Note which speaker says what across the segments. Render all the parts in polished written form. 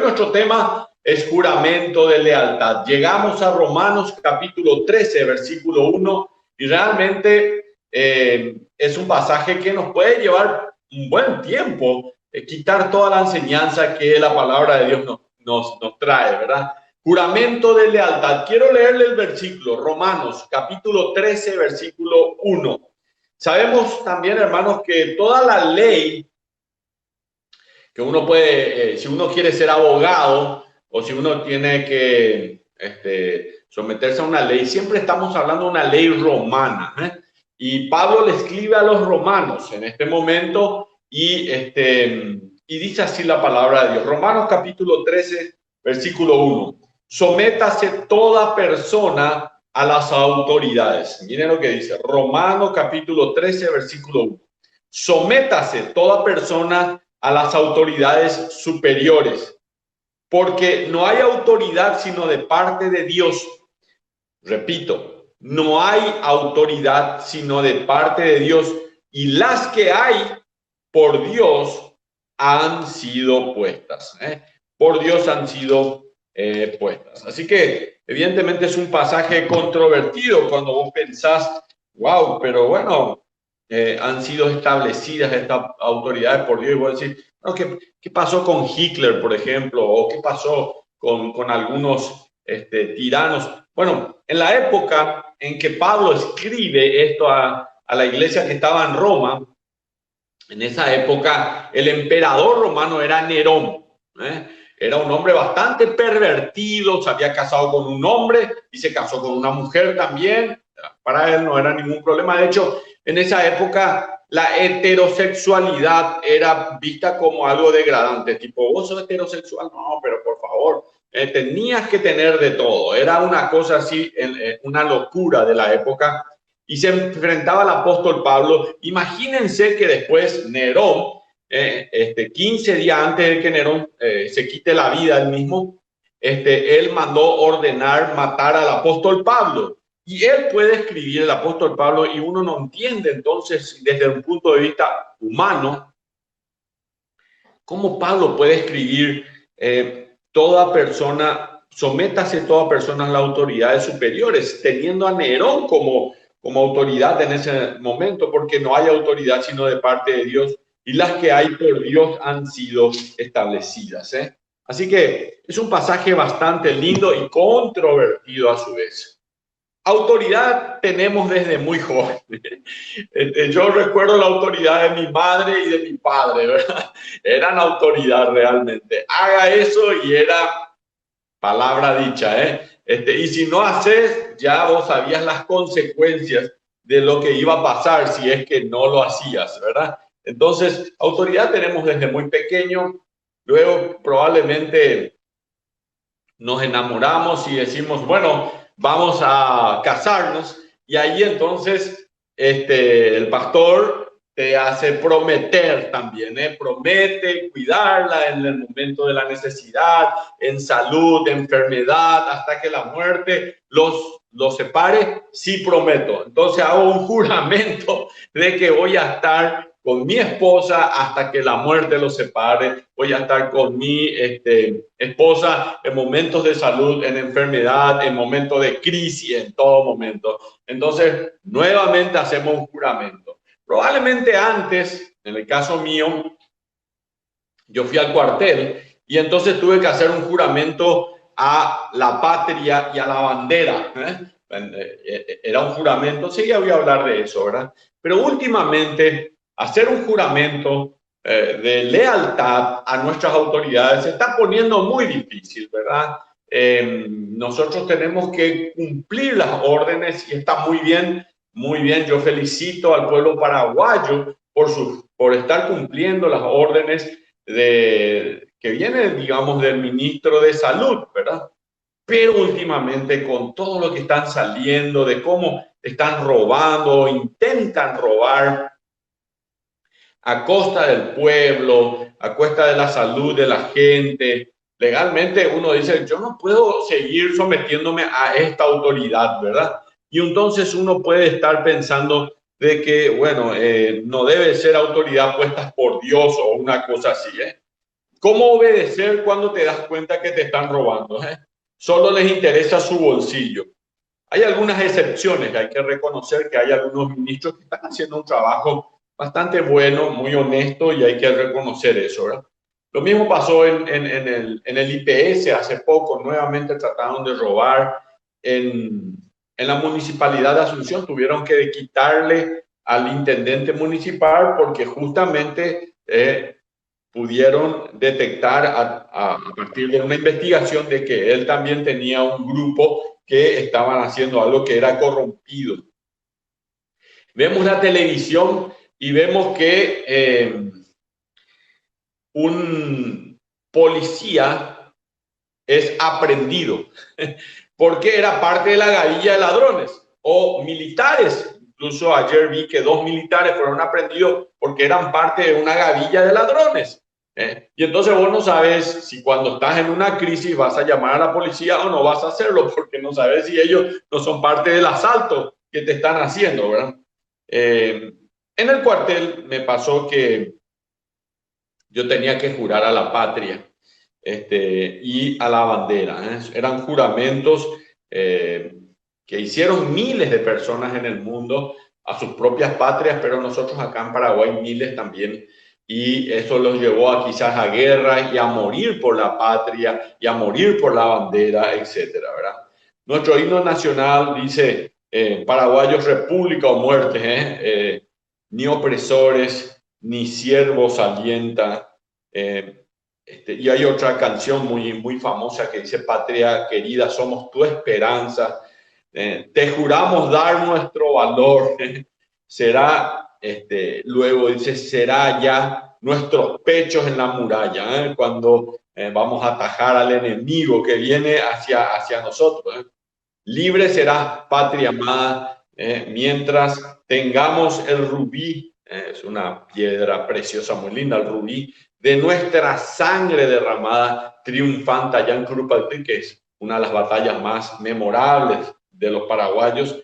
Speaker 1: nuestro tema es juramento de lealtad. Llegamos a Romanos capítulo 13, versículo 1, y realmente es un pasaje que nos puede llevar un buen tiempo, quitar toda la enseñanza que la palabra de Dios nos trae, ¿verdad? Juramento de lealtad. Quiero leerle el versículo, Romanos capítulo 13, versículo 1. Sabemos también, hermanos, que toda la ley que uno puede, si uno quiere ser abogado o si uno tiene que someterse a una ley, siempre estamos hablando de una ley romana, ¿eh? Y Pablo le escribe a los romanos en este momento y dice así la palabra de Dios. Romanos capítulo 13, versículo 1. Sométase toda persona a las autoridades. Miren lo que dice. Romanos capítulo 13, versículo 1. Sométase toda persona a las autoridades superiores, porque no hay autoridad sino de parte de Dios. Repito, no hay autoridad sino de parte de Dios, y las que hay por Dios han sido puestas. Por Dios han sido puestas. Así que evidentemente es un pasaje controvertido cuando vos pensás, wow, pero bueno, han sido establecidas estas autoridades por Dios, y vos decís, no, ¿qué pasó con Hitler, por ejemplo? ¿O qué pasó con algunos tiranos? Bueno, en la época en que Pablo escribe esto a la iglesia que estaba en Roma, en esa época el emperador romano era Nerón, ¿eh? Era un hombre bastante pervertido, se había casado con un hombre y se casó con una mujer también. Para él no era ningún problema. De hecho, en esa época la heterosexualidad era vista como algo degradante, tipo, vos sos heterosexual, no, pero por favor, tenías que tener de todo. Era una cosa así, una locura de la época, y se enfrentaba al apóstol Pablo. Imagínense que después Nerón, 15 días antes de que Nerón se quite la vida él mismo, él mandó ordenar matar al apóstol Pablo. Y él puede escribir, el apóstol Pablo, y uno no entiende entonces desde un punto de vista humano cómo Pablo puede escribir toda persona, sométase toda persona a las autoridades superiores, teniendo a Nerón como autoridad en ese momento, porque no hay autoridad sino de parte de Dios, y las que hay por Dios han sido establecidas. Así que es un pasaje bastante lindo y controvertido a su vez. Autoridad tenemos desde muy joven. Yo recuerdo la autoridad de mi madre y de mi padre, ¿verdad? Eran autoridad realmente. Haga eso y era palabra dicha, y si no haces, ya vos sabías las consecuencias de lo que iba a pasar si es que no lo hacías, ¿verdad? Entonces, autoridad tenemos desde muy pequeño. Luego probablemente nos enamoramos y decimos, bueno, vamos a casarnos, y ahí entonces el pastor te hace prometer también, promete cuidarla en el momento de la necesidad, en salud, enfermedad, hasta que la muerte los separe. Sí, prometo. Entonces hago un juramento de que voy a estar con mi esposa hasta que la muerte los separe. Voy a estar con mi esposa en momentos de salud, en enfermedad, en momentos de crisis, en todo momento. Entonces, nuevamente hacemos un juramento. Probablemente antes, en el caso mío, yo fui al cuartel y entonces tuve que hacer un juramento a la patria y a la bandera. Era un juramento, sí, ya voy a hablar de eso, ¿verdad? Pero últimamente, hacer un juramento de lealtad a nuestras autoridades se está poniendo muy difícil, ¿verdad? Nosotros tenemos que cumplir las órdenes y está muy bien, muy bien. Yo felicito al pueblo paraguayo por estar cumpliendo las órdenes que vienen, digamos, del ministro de Salud, ¿verdad? Pero últimamente con todo lo que están saliendo, de cómo están robando o intentan robar a costa del pueblo, a costa de la salud de la gente, legalmente uno dice, yo no puedo seguir sometiéndome a esta autoridad, ¿verdad? Y entonces uno puede estar pensando de que, bueno, no debe ser autoridad puesta por Dios o una cosa así, ¿Cómo obedecer cuando te das cuenta que te están robando? Solo les interesa su bolsillo. Hay algunas excepciones, hay que reconocer que hay algunos ministros que están haciendo un trabajo bastante bueno, muy honesto, y hay que reconocer eso, ¿verdad? Lo mismo pasó en el IPS hace poco, nuevamente trataron de robar en la municipalidad de Asunción, tuvieron que quitarle al intendente municipal porque justamente pudieron detectar a partir de una investigación de que él también tenía un grupo que estaban haciendo algo que era corrompido. Vemos la televisión y vemos que un policía es aprendido porque era parte de la gavilla de ladrones o militares. Incluso ayer vi que 2 militares fueron aprendidos porque eran parte de una gavilla de ladrones. Y entonces vos no sabes si cuando estás en una crisis vas a llamar a la policía o no vas a hacerlo, porque no sabes si ellos no son parte del asalto que te están haciendo, ¿verdad? En el cuartel me pasó que yo tenía que jurar a la patria y a la bandera. Eran juramentos que hicieron miles de personas en el mundo a sus propias patrias, pero nosotros acá en Paraguay miles también. Y eso los llevó a quizás a guerra y a morir por la patria y a morir por la bandera, etcétera, ¿verdad? Nuestro himno nacional dice, paraguayos, república o muerte, ni opresores, ni siervos alienta. Y hay otra canción muy famosa que dice, patria querida, somos tu esperanza, te juramos dar nuestro valor, será, luego dice, será ya nuestros pechos en la muralla, cuando vamos a atajar al enemigo que viene hacia nosotros. Libre será, patria amada, mientras tengamos el rubí, es una piedra preciosa, muy linda, el rubí, de nuestra sangre derramada, triunfante allá en Curupaytí, que es una de las batallas más memorables de los paraguayos.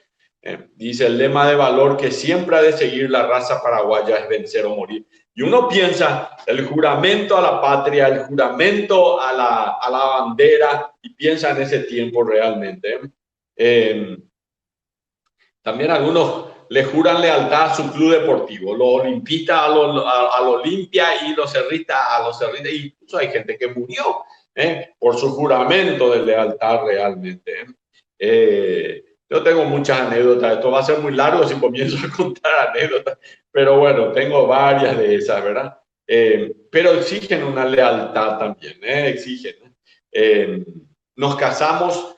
Speaker 1: Dice el lema de valor que siempre ha de seguir la raza paraguaya es vencer o morir. Y uno piensa el juramento a la patria, el juramento a la bandera, y piensa en ese tiempo realmente. También algunos le juran lealtad a su club deportivo, los olimpistas al Olimpia y los cerristas a los cerristas. Incluso hay gente que murió por su juramento de lealtad realmente. Yo tengo muchas anécdotas, esto va a ser muy largo si comienzo a contar anécdotas, pero bueno, tengo varias de esas, ¿verdad? Pero exigen una lealtad también, exigen. Nos casamos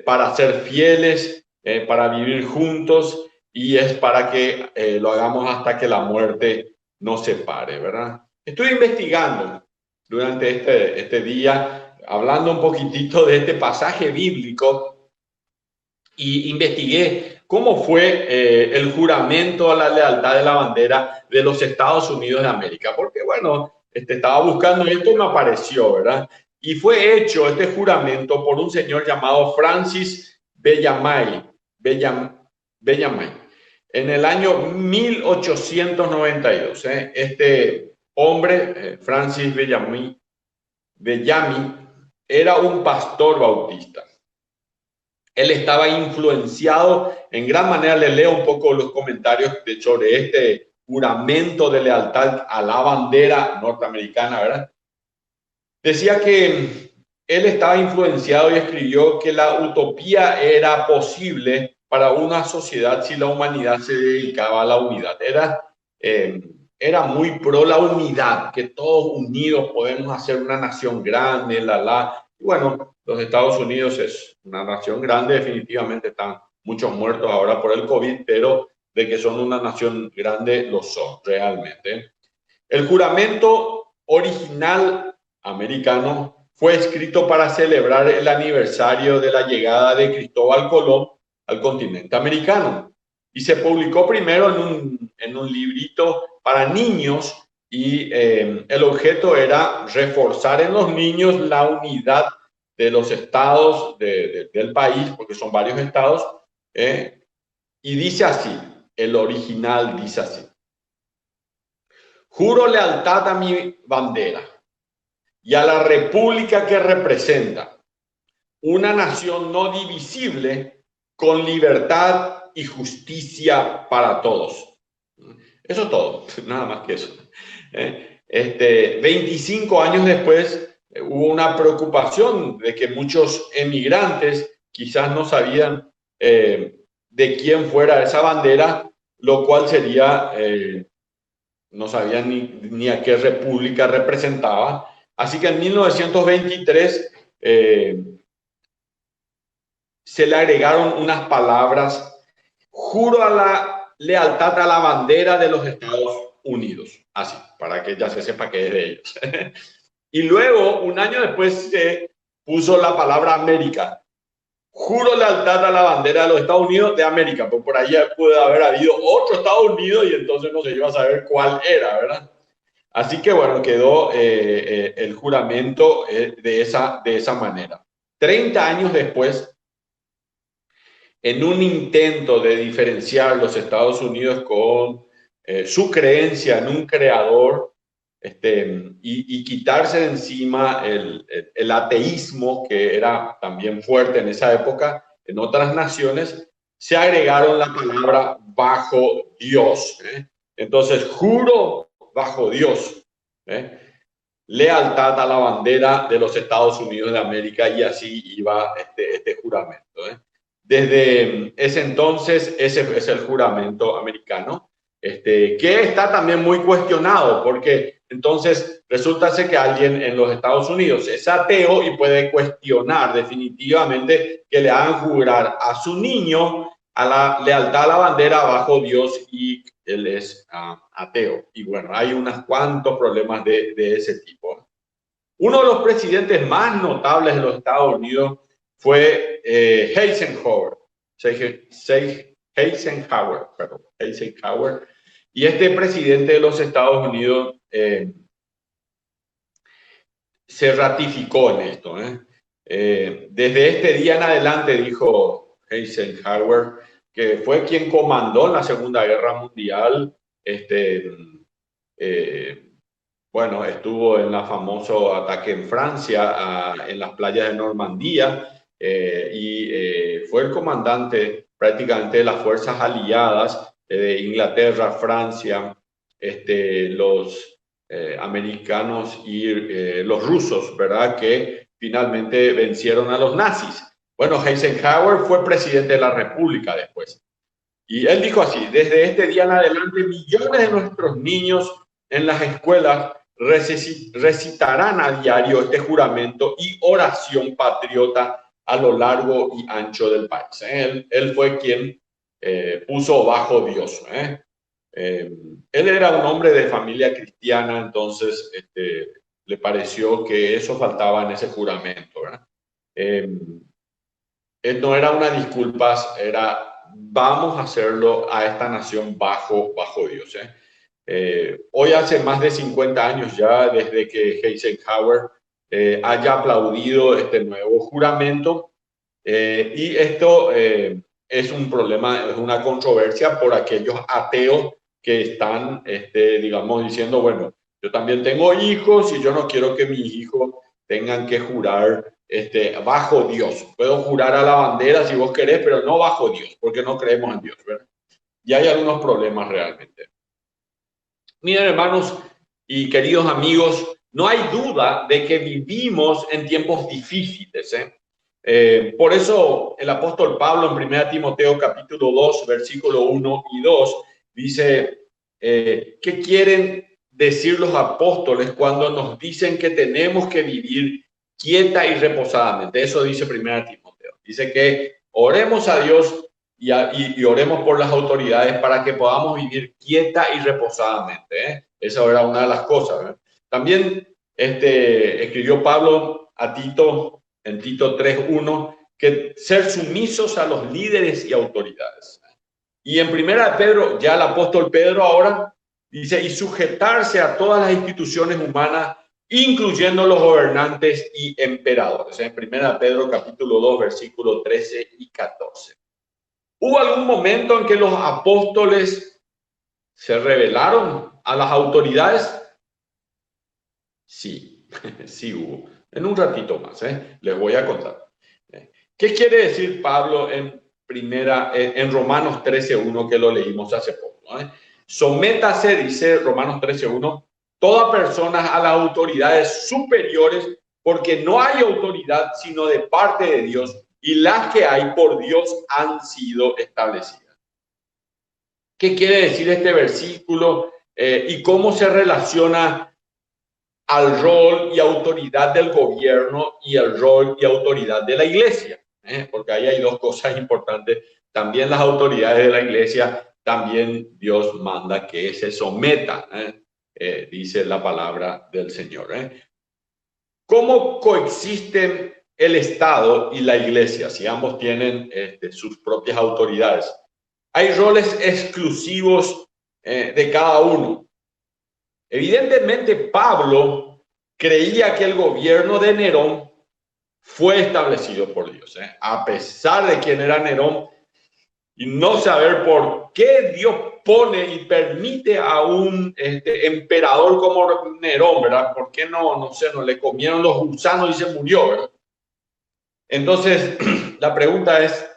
Speaker 1: para ser fieles, para vivir juntos, y es para que lo hagamos hasta que la muerte nos separe, ¿verdad? Estoy investigando durante este día, hablando un poquitito de este pasaje bíblico, y investigué cómo fue el juramento a la lealtad de la bandera de los Estados Unidos de América, porque bueno, estaba buscando esto y me apareció, ¿verdad? Y fue hecho este juramento por un señor llamado Francis Bellamay en el año 1892. Este hombre, Francis Bellamy, era un pastor bautista. Él estaba influenciado en gran manera. Le leo un poco los comentarios sobre este juramento de lealtad a la bandera norteamericana, ¿verdad? Decía que él estaba influenciado y escribió que la utopía era posible para una sociedad si la humanidad se dedicaba a la unidad. Era muy pro la unidad, que todos unidos podemos hacer una nación grande, Y bueno, los Estados Unidos es una nación grande, definitivamente están muchos muertos ahora por el COVID, pero de que son una nación grande, lo son realmente. El juramento original americano fue escrito para celebrar el aniversario de la llegada de Cristóbal Colón al continente americano, y se publicó primero en un librito para niños, y el objeto era reforzar en los niños la unidad de los estados del país, porque son varios estados, y dice así, el original dice así: juro lealtad a mi bandera, y a la república que representa, una nación no divisible, con libertad y justicia para todos. Eso es todo, nada más que eso. 25 años después hubo una preocupación de que muchos emigrantes quizás no sabían de quién fuera esa bandera, lo cual sería, no sabían ni a qué república representaba. Así que en 1923 se le agregaron unas palabras: juro a la lealtad a la bandera de los Estados Unidos. Así, para que ya se sepa que es de ellos. Y luego, un año después, se puso la palabra América. Juro lealtad a la bandera de los Estados Unidos de América, pues por ahí puede haber habido otro Estados Unidos y entonces no se iba a saber cuál era, ¿verdad? Así que bueno, quedó el juramento de esa manera. 30 años después, en un intento de diferenciar los Estados Unidos con su creencia en un creador, y quitarse de encima el ateísmo, que era también fuerte en esa época en otras naciones, se agregaron la palabra bajo Dios. Entonces, juro bajo Dios, lealtad a la bandera de los Estados Unidos de América, y así iba este juramento. Desde ese entonces, ese es el juramento americano, que está también muy cuestionado, porque entonces resulta ser que alguien en los Estados Unidos es ateo y puede cuestionar definitivamente que le hagan jurar a su niño a la lealtad a la bandera bajo Dios, y él es ateo. Y bueno, hay unos cuantos problemas de ese tipo. Uno de los presidentes más notables de los Estados Unidos fue Eisenhower. Eisenhower. Y este presidente de los Estados Unidos se ratificó en esto. Desde este día en adelante, dijo Eisenhower, que fue quien comandó en la Segunda Guerra Mundial, bueno, estuvo en el famoso ataque en Francia, en las playas de Normandía, y fue el comandante prácticamente de las fuerzas aliadas de Inglaterra, Francia, los americanos y los rusos, ¿verdad? Que finalmente vencieron a los nazis. Bueno, Eisenhower fue presidente de la República después. Y él dijo así: desde este día en adelante, millones de nuestros niños en las escuelas recitarán a diario este juramento y oración patriota a lo largo y ancho del país. Él fue quien puso bajo Dios. Él era un hombre de familia cristiana, entonces le pareció que eso faltaba en ese juramento, ¿verdad? No era una disculpa, era vamos a hacerlo a esta nación bajo Dios. Hoy hace más de 50 años ya desde que Eisenhower haya aplaudido este nuevo juramento, y esto es un problema, es una controversia por aquellos ateos que están, digamos, diciendo, bueno, yo también tengo hijos y yo no quiero que mis hijos tengan que jurar bajo Dios. Puedo jurar a la bandera si vos querés, pero no bajo Dios, porque no creemos en Dios, ¿verdad? Y hay algunos problemas realmente. Miren, hermanos y queridos amigos, no hay duda de que vivimos en tiempos difíciles. Por eso el apóstol Pablo en 1 Timoteo capítulo 2, versículo 1 y 2, dice, ¿qué quieren decir los apóstoles cuando nos dicen que tenemos que vivir quieta y reposadamente? Eso dice 1 Timoteo. Dice que oremos a Dios y oremos por las autoridades para que podamos vivir quieta y reposadamente. Esa era una de las cosas. También escribió Pablo a Tito en Tito 3:1 que ser sumisos a los líderes y autoridades. Y en 1 Pedro, ya el apóstol Pedro ahora dice, y sujetarse a todas las instituciones humanas, incluyendo los gobernantes y emperadores. En 1 Pedro capítulo 2, versículos 13 y 14. ¿Hubo algún momento en que los apóstoles se rebelaron a las autoridades? Sí. Sí hubo. En un ratito más, les voy a contar. ¿Qué quiere decir Pablo en Romanos 13:1 que lo leímos hace poco? Sométase, dice Romanos 13:1, toda persona a las autoridades superiores, porque no hay autoridad sino de parte de Dios, y las que hay por Dios han sido establecidas. ¿Qué quiere decir este versículo y cómo se relaciona al rol y autoridad del gobierno y al rol y autoridad de la iglesia? Porque ahí hay dos cosas importantes. También las autoridades de la iglesia, también Dios manda que se sometan, dice la palabra del Señor. ¿Cómo coexisten el Estado y la iglesia si ambos tienen sus propias autoridades? Hay roles exclusivos de cada uno. Evidentemente, Pablo creía que el gobierno de Nerón fue establecido por Dios. A pesar de quién era Nerón y no saber por qué Dios pone y permite a un emperador como Nerón, ¿verdad? ¿Por qué no sé, no le comieron los gusanos y se murió, ¿verdad? Entonces, la pregunta es,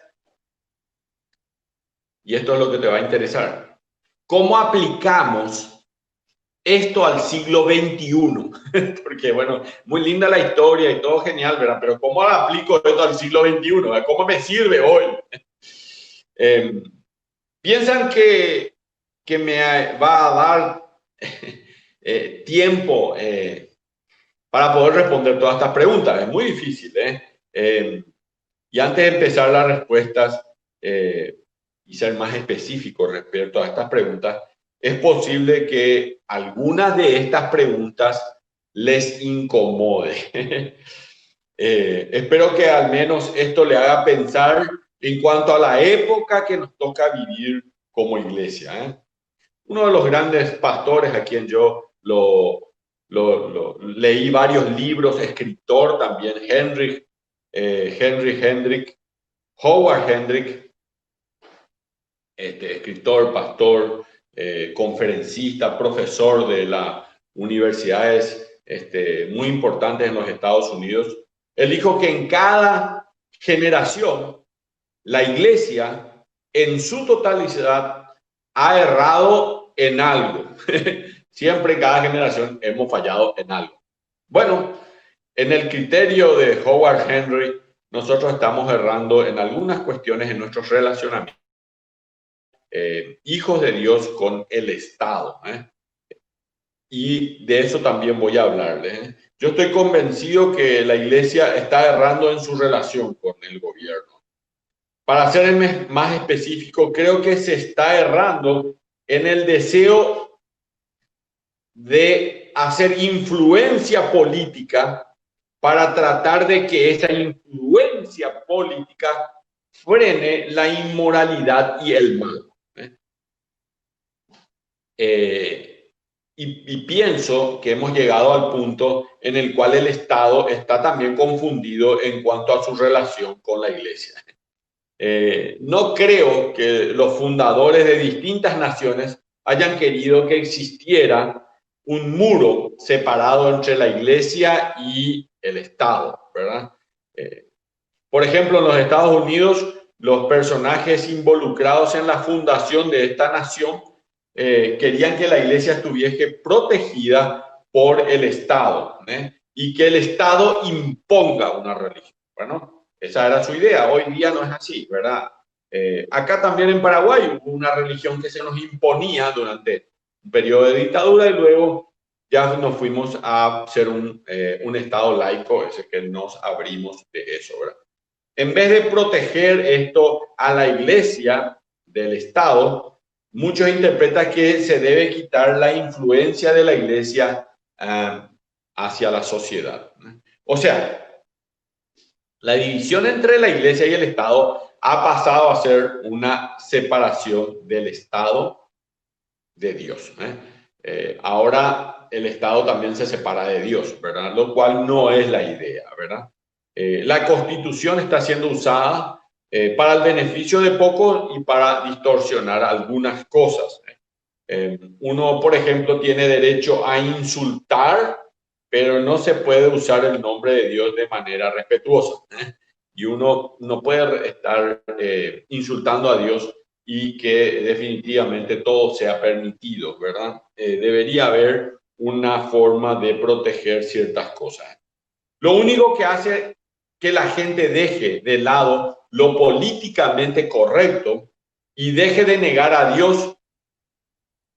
Speaker 1: y esto es lo que te va a interesar, ¿cómo aplicamos esto al siglo XXI? Porque, bueno, muy linda la historia y todo genial, ¿verdad? Pero ¿cómo aplico esto al siglo XXI? ¿Verdad? ¿Cómo me sirve hoy? ¿Piensan que me va a dar tiempo para poder responder todas estas preguntas? Es muy difícil, y antes de empezar las respuestas y ser más específico respecto a estas preguntas, es posible que algunas de estas preguntas les incomode. Espero que al menos esto le haga pensar en cuanto a la época que nos toca vivir como iglesia. Uno de los grandes pastores a quien yo leí varios libros, escritor también, Howard Hendrick, escritor, pastor, conferencista, profesor de las universidades muy importantes en los Estados Unidos. Él dijo que en cada generación la iglesia en su totalidad ha errado en algo. Siempre en cada generación hemos fallado en algo. Bueno, en el criterio de Howard Hendrick, nosotros estamos errando en algunas cuestiones en nuestros relacionamientos. Hijos de Dios con el Estado. Y de eso también voy a hablarles. Yo estoy convencido que la iglesia está errando en su relación con el gobierno. Para ser más específico, creo que se está errando en el deseo de hacer influencia política para tratar de que esa influencia política frene la inmoralidad y el mal. Y pienso que hemos llegado al punto en el cual el Estado está también confundido en cuanto a su relación con la iglesia. No creo que los fundadores de distintas naciones hayan querido que existiera un muro separado entre la iglesia y el Estado, ¿verdad? Por ejemplo, en los Estados Unidos, los personajes involucrados en la fundación de esta nación querían que la iglesia estuviese protegida por el Estado, y que el Estado imponga una religión. Bueno, esa era su idea. Hoy día no es así, ¿verdad? Acá también en Paraguay hubo una religión que se nos imponía durante un periodo de dictadura y luego ya nos fuimos a ser un Estado laico, ese que nos abrimos de eso, ¿verdad? En vez de proteger esto a la iglesia del Estado, muchos interpretan que se debe quitar la influencia de la iglesia hacia la sociedad. O sea, la división entre la iglesia y el Estado ha pasado a ser una separación del Estado de Dios. Ahora el Estado también se separa de Dios, ¿verdad? Lo cual no es la idea, ¿verdad? La Constitución está siendo usada para el beneficio de pocos y para distorsionar algunas cosas. Uno, por ejemplo, tiene derecho a insultar pero no se puede usar el nombre de Dios de manera respetuosa. Y uno no puede estar insultando a Dios y que definitivamente todo sea permitido, ¿verdad? Debería haber una forma de proteger ciertas cosas. Lo único que hace que la gente deje de lado lo políticamente correcto y deje de negar a Dios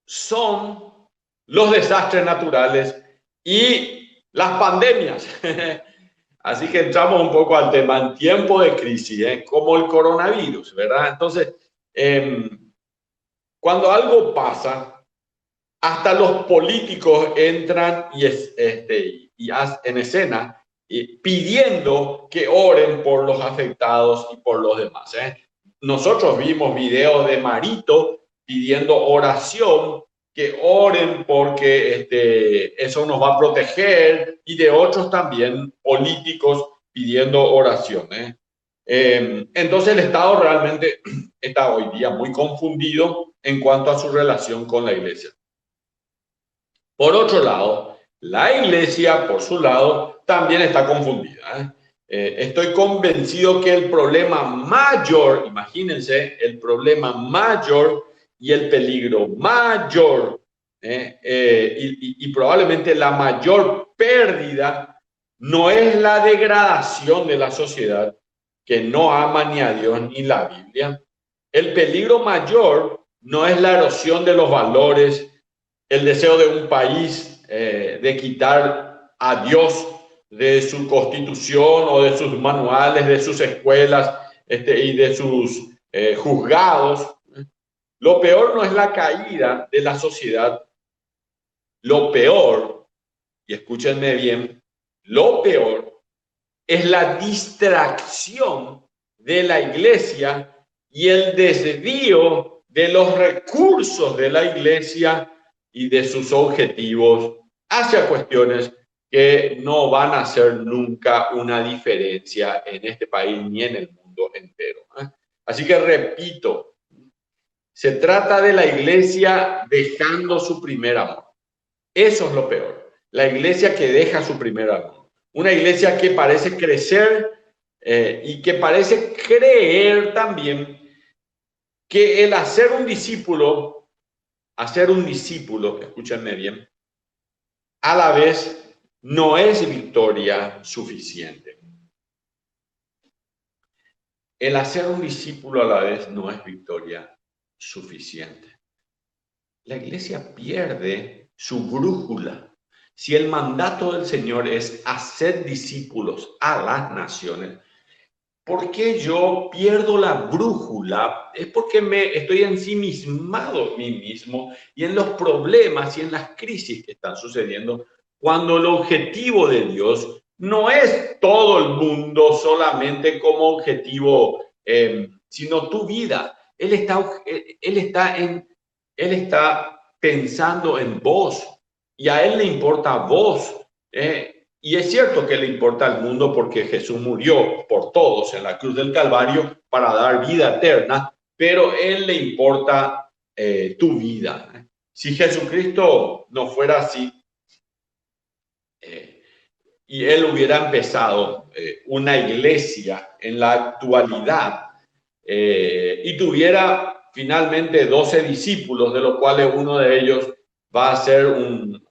Speaker 1: son los desastres naturales y las pandemias. Así que entramos un poco al tema en tiempo de crisis, como el coronavirus, ¿verdad? Entonces, cuando algo pasa, hasta los políticos entran y en escena pidiendo que oren por los afectados y por los demás. Nosotros vimos videos de Marito pidiendo oración, que oren porque eso nos va a proteger, y de otros también políticos pidiendo oración. Entonces el Estado realmente está hoy día muy confundido en cuanto a su relación con la Iglesia. Por otro lado, la Iglesia, por su lado, también está confundida. Estoy convencido que el problema mayor, imagínense, el problema mayor y el peligro mayor y probablemente la mayor pérdida no es la degradación de la sociedad que no ama ni a Dios ni la Biblia. El peligro mayor no es la erosión de los valores, el deseo de un país de quitar a Dios de su constitución o de sus manuales, de sus escuelas y de sus juzgados. Lo peor no es la caída de la sociedad. Lo peor, y escúchenme bien, lo peor es la distracción de la Iglesia y el desvío de los recursos de la Iglesia y de sus objetivos hacia cuestiones que no van a hacer nunca una diferencia en este país ni en el mundo entero. Así que repito, se trata de la Iglesia dejando su primer amor. Eso es lo peor. La Iglesia que deja su primer amor. Una Iglesia que parece crecer y que parece creer también que el hacer un discípulo, escúchenme bien, a la vez no es victoria suficiente. El hacer un discípulo a la vez no es victoria suficiente. La Iglesia pierde su brújula. Si el mandato del Señor es hacer discípulos a las naciones, ¿por qué yo pierdo la brújula? Es porque me estoy ensimismado en mí mismo y en los problemas y en las crisis que están sucediendo, cuando el objetivo de Dios no es todo el mundo solamente como objetivo, sino tu vida. Él está pensando en vos y a Él le importa a vos. Y es cierto que le importa al mundo porque Jesús murió por todos en la cruz del Calvario para dar vida eterna, pero Él le importa tu vida. Si Jesucristo no fuera así y Él hubiera empezado una iglesia en la actualidad y tuviera finalmente 12 discípulos, de los cuales uno de ellos va a ser un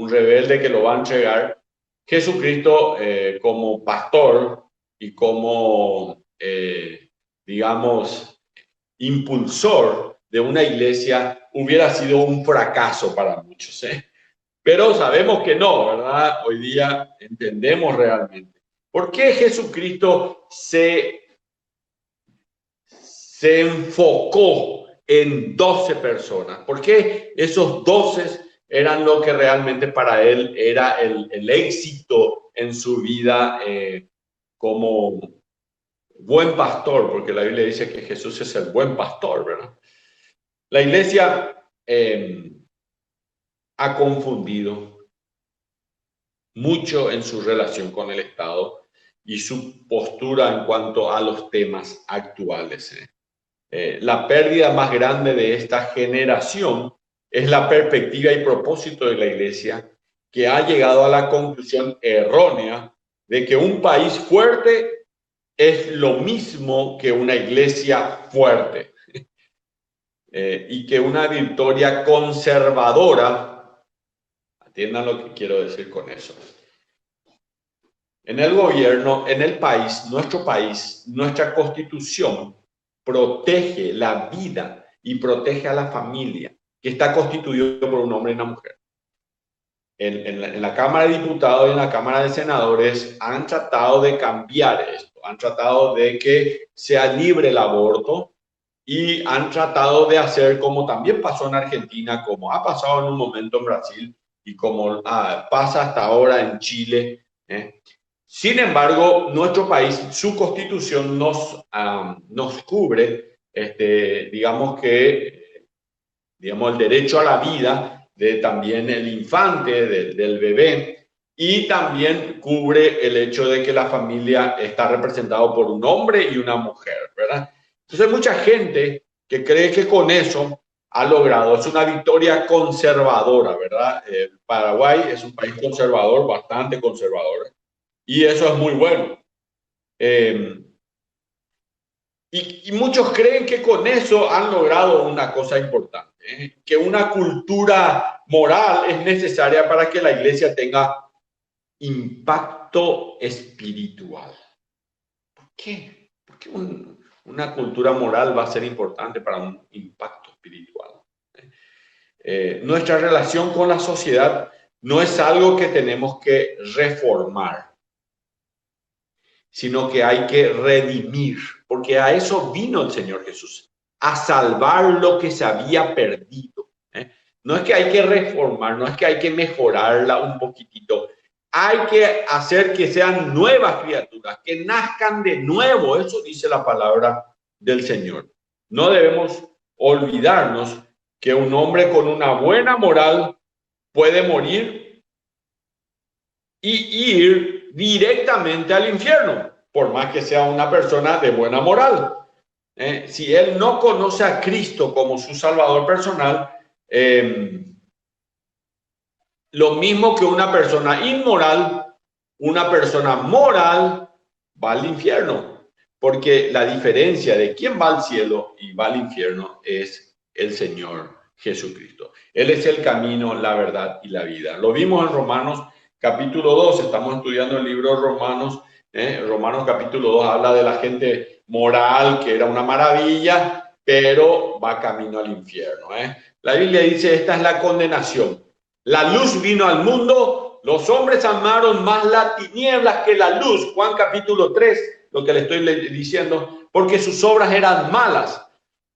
Speaker 1: rebelde que lo va a entregar, Jesucristo como pastor y como, digamos, impulsor de una iglesia hubiera sido un fracaso para muchos. Pero sabemos que no, ¿verdad? Hoy día entendemos realmente. ¿Por qué Jesucristo se enfocó en 12 personas? ¿Por qué esos 12 eran lo que realmente para él era el éxito en su vida como buen pastor? Porque la Biblia dice que Jesús es el buen pastor, ¿verdad? La iglesia ha confundido mucho en su relación con el Estado y su postura en cuanto a los temas actuales. La pérdida más grande de esta generación es la perspectiva y propósito de la iglesia, que ha llegado a la conclusión errónea de que un país fuerte es lo mismo que una iglesia fuerte. Y que una victoria conservadora, atiendan lo que quiero decir con eso. En el gobierno, en el país, nuestra constitución protege la vida y protege a la familia, que está constituido por un hombre y una mujer. En la Cámara de Diputados y en la Cámara de Senadores han tratado de cambiar esto, han tratado de que sea libre el aborto y han tratado de hacer como también pasó en Argentina, como ha pasado en un momento en Brasil y como pasa hasta ahora en Chile. Sin embargo, nuestro país, su constitución nos cubre, digamos el derecho a la vida de también el infante, del bebé, y también cubre el hecho de que la familia está representada por un hombre y una mujer, ¿verdad? Entonces hay mucha gente que cree que con eso ha logrado, es una victoria conservadora, ¿verdad? Paraguay es un país conservador, bastante conservador, y eso es muy bueno. Y muchos creen que con eso han logrado una cosa importante, que una cultura moral es necesaria para que la iglesia tenga impacto espiritual. ¿Por qué? ¿Por qué una cultura moral va a ser importante para un impacto espiritual? Nuestra relación con la sociedad no es algo que tenemos que reformar, sino que hay que redimir, porque a eso vino el Señor Jesús, a salvar lo que se había perdido. No es que hay que reformar, no es que hay que mejorarla un poquitito, hay que hacer que sean nuevas criaturas, que nazcan de nuevo, eso dice la palabra del Señor. No debemos olvidarnos que un hombre con una buena moral puede morir y ir directamente al infierno, por más que sea una persona de buena moral. Si él no conoce a Cristo como su Salvador personal, lo mismo que una persona inmoral, una persona moral va al infierno, porque la diferencia de quién va al cielo y va al infierno es el Señor Jesucristo. Él es el camino, la verdad y la vida. Lo vimos en Romanos capítulo 2, estamos estudiando el libro de Romanos. Romanos capítulo 2 habla de la gente moral, que era una maravilla, pero va camino al infierno. La Biblia dice, esta es la condenación. La luz vino al mundo, los hombres amaron más las tinieblas que la luz. Juan capítulo 3, lo que le estoy diciendo, porque sus obras eran malas.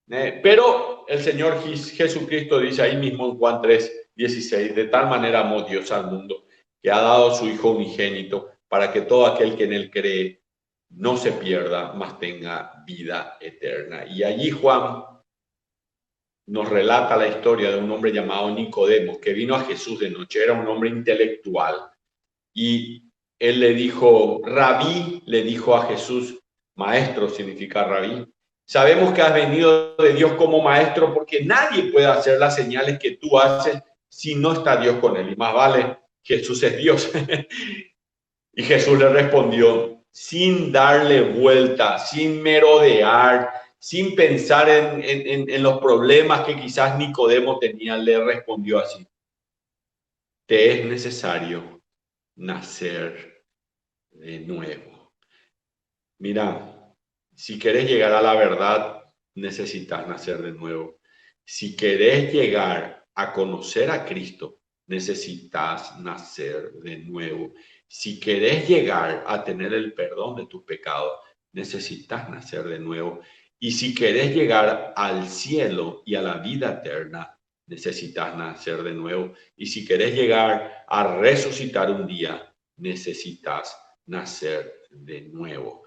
Speaker 1: Pero el Señor Jesucristo dice ahí mismo en Juan 3, 16, de tal manera amó Dios al mundo, que ha dado a su Hijo unigénito, para que todo aquel que en él cree no se pierda, mas tenga vida eterna. Y allí Juan nos relata la historia de un hombre llamado Nicodemo, que vino a Jesús de noche, era un hombre intelectual, y él le dijo, Rabí, le dijo a Jesús, maestro significa Rabí, sabemos que has venido de Dios como maestro, porque nadie puede hacer las señales que tú haces si no está Dios con él, y más vale, Jesús es Dios. Y Jesús le respondió, sin darle vuelta, sin merodear, sin pensar en los problemas que quizás Nicodemo tenía, le respondió así, te es necesario nacer de nuevo. Mira, si querés llegar a la verdad, necesitas nacer de nuevo. Si querés llegar a conocer a Cristo, necesitas nacer de nuevo. Si querés llegar a tener el perdón de tus pecados, necesitas nacer de nuevo. Y si querés llegar al cielo y a la vida eterna, necesitas nacer de nuevo. Y si querés llegar a resucitar un día, necesitas nacer de nuevo.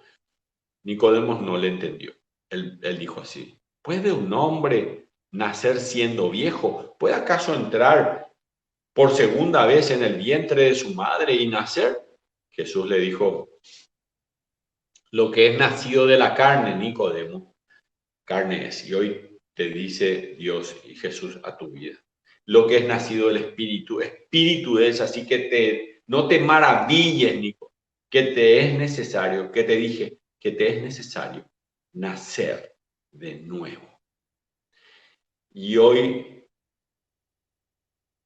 Speaker 1: Nicodemo no le entendió. Él dijo así, ¿puede un hombre nacer siendo viejo? ¿Puede acaso entrar por segunda vez en el vientre de su madre y nacer? Jesús le dijo, lo que es nacido de la carne, Nicodemo, carne es. Y hoy te dice Dios y Jesús a tu vida, lo que es nacido del Espíritu. Espíritu es, así que no te maravilles, Nico, que te es necesario, que te dije, que te es necesario nacer de nuevo. Y hoy,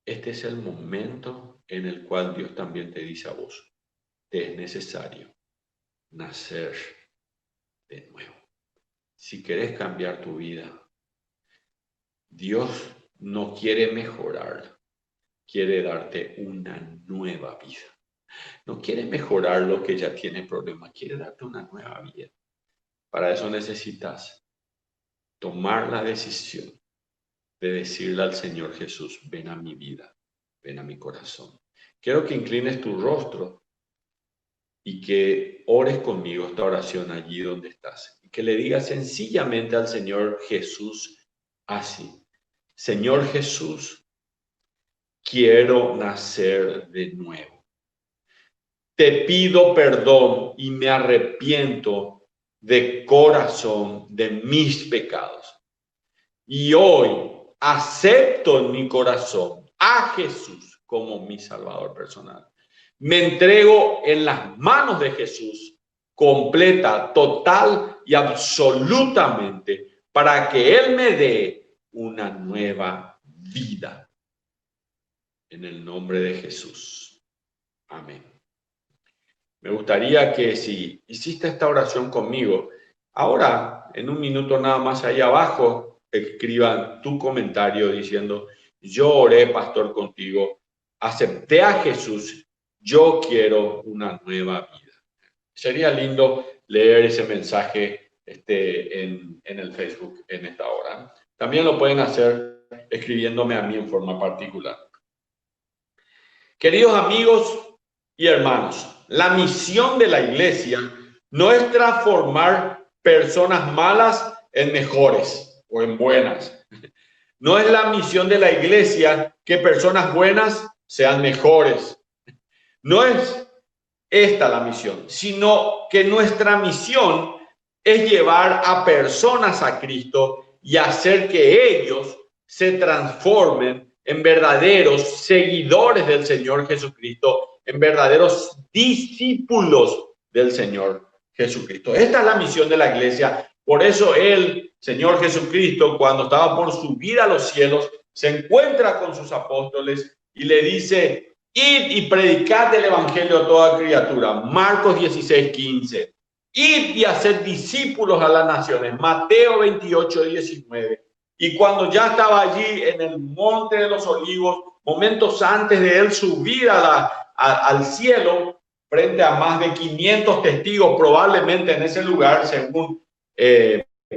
Speaker 1: este es el momento en el cual Dios también te dice a vos, te es necesario nacer de nuevo. Si querés cambiar tu vida, Dios no quiere mejorar, quiere darte una nueva vida. No quiere mejorar lo que ya tiene problema, quiere darte una nueva vida. Para eso necesitas tomar la decisión de decirle al Señor Jesús, ven a mi vida, ven a mi corazón. Quiero que inclines tu rostro y que ores conmigo esta oración allí donde estás. Y que le digas sencillamente al Señor Jesús así. Señor Jesús, quiero nacer de nuevo. Te pido perdón y me arrepiento de corazón de mis pecados. Y hoy acepto en mi corazón a Jesús como mi Salvador personal. Me entrego en las manos de Jesús, completa, total y absolutamente, para que Él me dé una nueva vida. En el nombre de Jesús. Amén. Me gustaría que si hiciste esta oración conmigo, ahora en un minuto nada más allá abajo, escriban tu comentario diciendo, yo oré, pastor, contigo, acepté a Jesús, yo quiero una nueva vida. Sería lindo leer ese mensaje en el Facebook en esta hora. También lo pueden hacer escribiéndome a mí en forma particular. Queridos amigos y hermanos, la misión de la iglesia no es transformar personas malas en mejores o en buenas. No es la misión de la iglesia que personas buenas sean mejores. No es esta la misión, sino que nuestra misión es llevar a personas a Cristo y hacer que ellos se transformen en verdaderos seguidores del Señor Jesucristo, en verdaderos discípulos del Señor Jesucristo. Esta es la misión de la iglesia. Por eso el Señor Jesucristo, cuando estaba por subir a los cielos, se encuentra con sus apóstoles y le dice, id y predicad el evangelio a toda criatura. Marcos 16:15. Id y haced discípulos a las naciones. Mateo 28:19. Y cuando ya estaba allí en el Monte de los Olivos, momentos antes de él subir al cielo, frente a más de 500 testigos, probablemente en ese lugar, según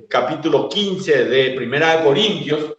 Speaker 1: capítulo 15 de Primera de Corintios,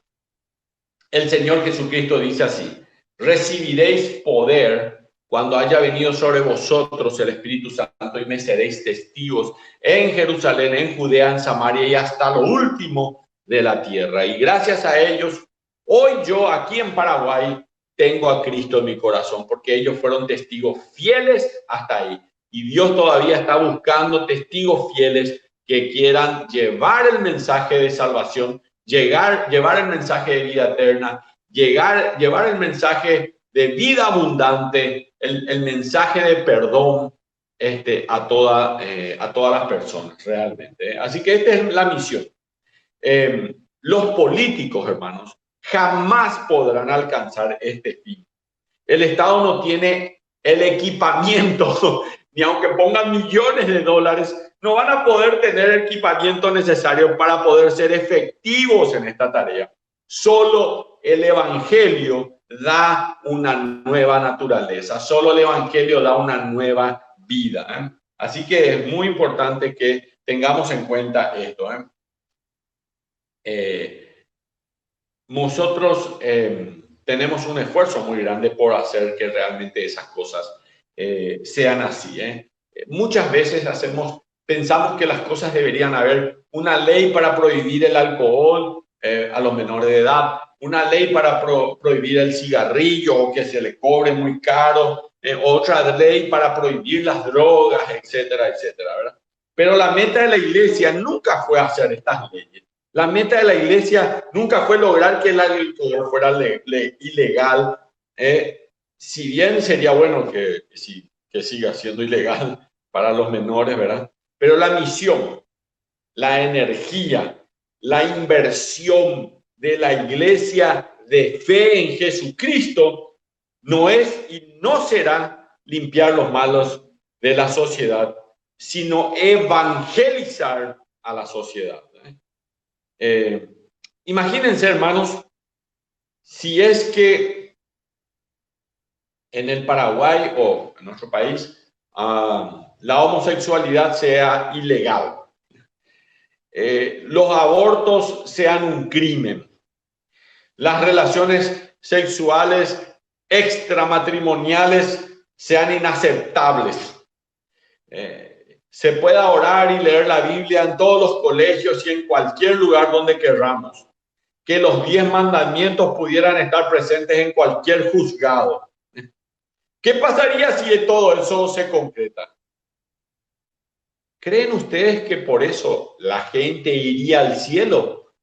Speaker 1: el Señor Jesucristo dice así, recibiréis poder cuando haya venido sobre vosotros el Espíritu Santo y me seréis testigos en Jerusalén, en Judea, en Samaria y hasta lo último de la tierra. Y gracias a ellos, hoy yo aquí en Paraguay tengo a Cristo en mi corazón, porque ellos fueron testigos fieles hasta ahí. Y Dios todavía está buscando testigos fieles que quieran llevar el mensaje de salvación, llevar el mensaje de vida eterna, llevar el mensaje de vida abundante, el mensaje de perdón a todas las personas realmente. Así que esta es la misión. Los políticos, hermanos, jamás podrán alcanzar este fin. El Estado no tiene el equipamiento, ni aunque pongan millones de dólares, no van a poder tener el equipamiento necesario para poder ser efectivos en esta tarea. Solo el Evangelio da una nueva naturaleza, solo el Evangelio da una nueva vida. Así que es muy importante que tengamos en cuenta esto. Nosotros tenemos un esfuerzo muy grande por hacer que realmente esas cosas sean así. Muchas veces pensamos que las cosas deberían haber una ley para prohibir el alcohol a los menores de edad, una ley para prohibir el cigarrillo o que se le cobre muy caro, otra ley para prohibir las drogas, etcétera, etcétera, ¿verdad? Pero la meta de la iglesia nunca fue hacer estas leyes. La meta de la iglesia nunca fue lograr que el agricultor fuera ilegal. Si bien sería bueno que siga siendo ilegal para los menores, ¿verdad? Pero la misión, la energía, la inversión de la iglesia de fe en Jesucristo no es y no será limpiar los malos de la sociedad, sino evangelizar a la sociedad. Imagínense, hermanos, si es que en el Paraguay o en nuestro país la homosexualidad sea ilegal, los abortos sean un crimen, las relaciones sexuales extramatrimoniales sean inaceptables. Se pueda orar y leer la Biblia en todos los colegios y en cualquier lugar donde queramos. Que los 10 mandamientos pudieran estar presentes en cualquier juzgado. ¿Qué pasaría si todo eso se concreta? ¿Creen ustedes que por eso la gente iría al cielo?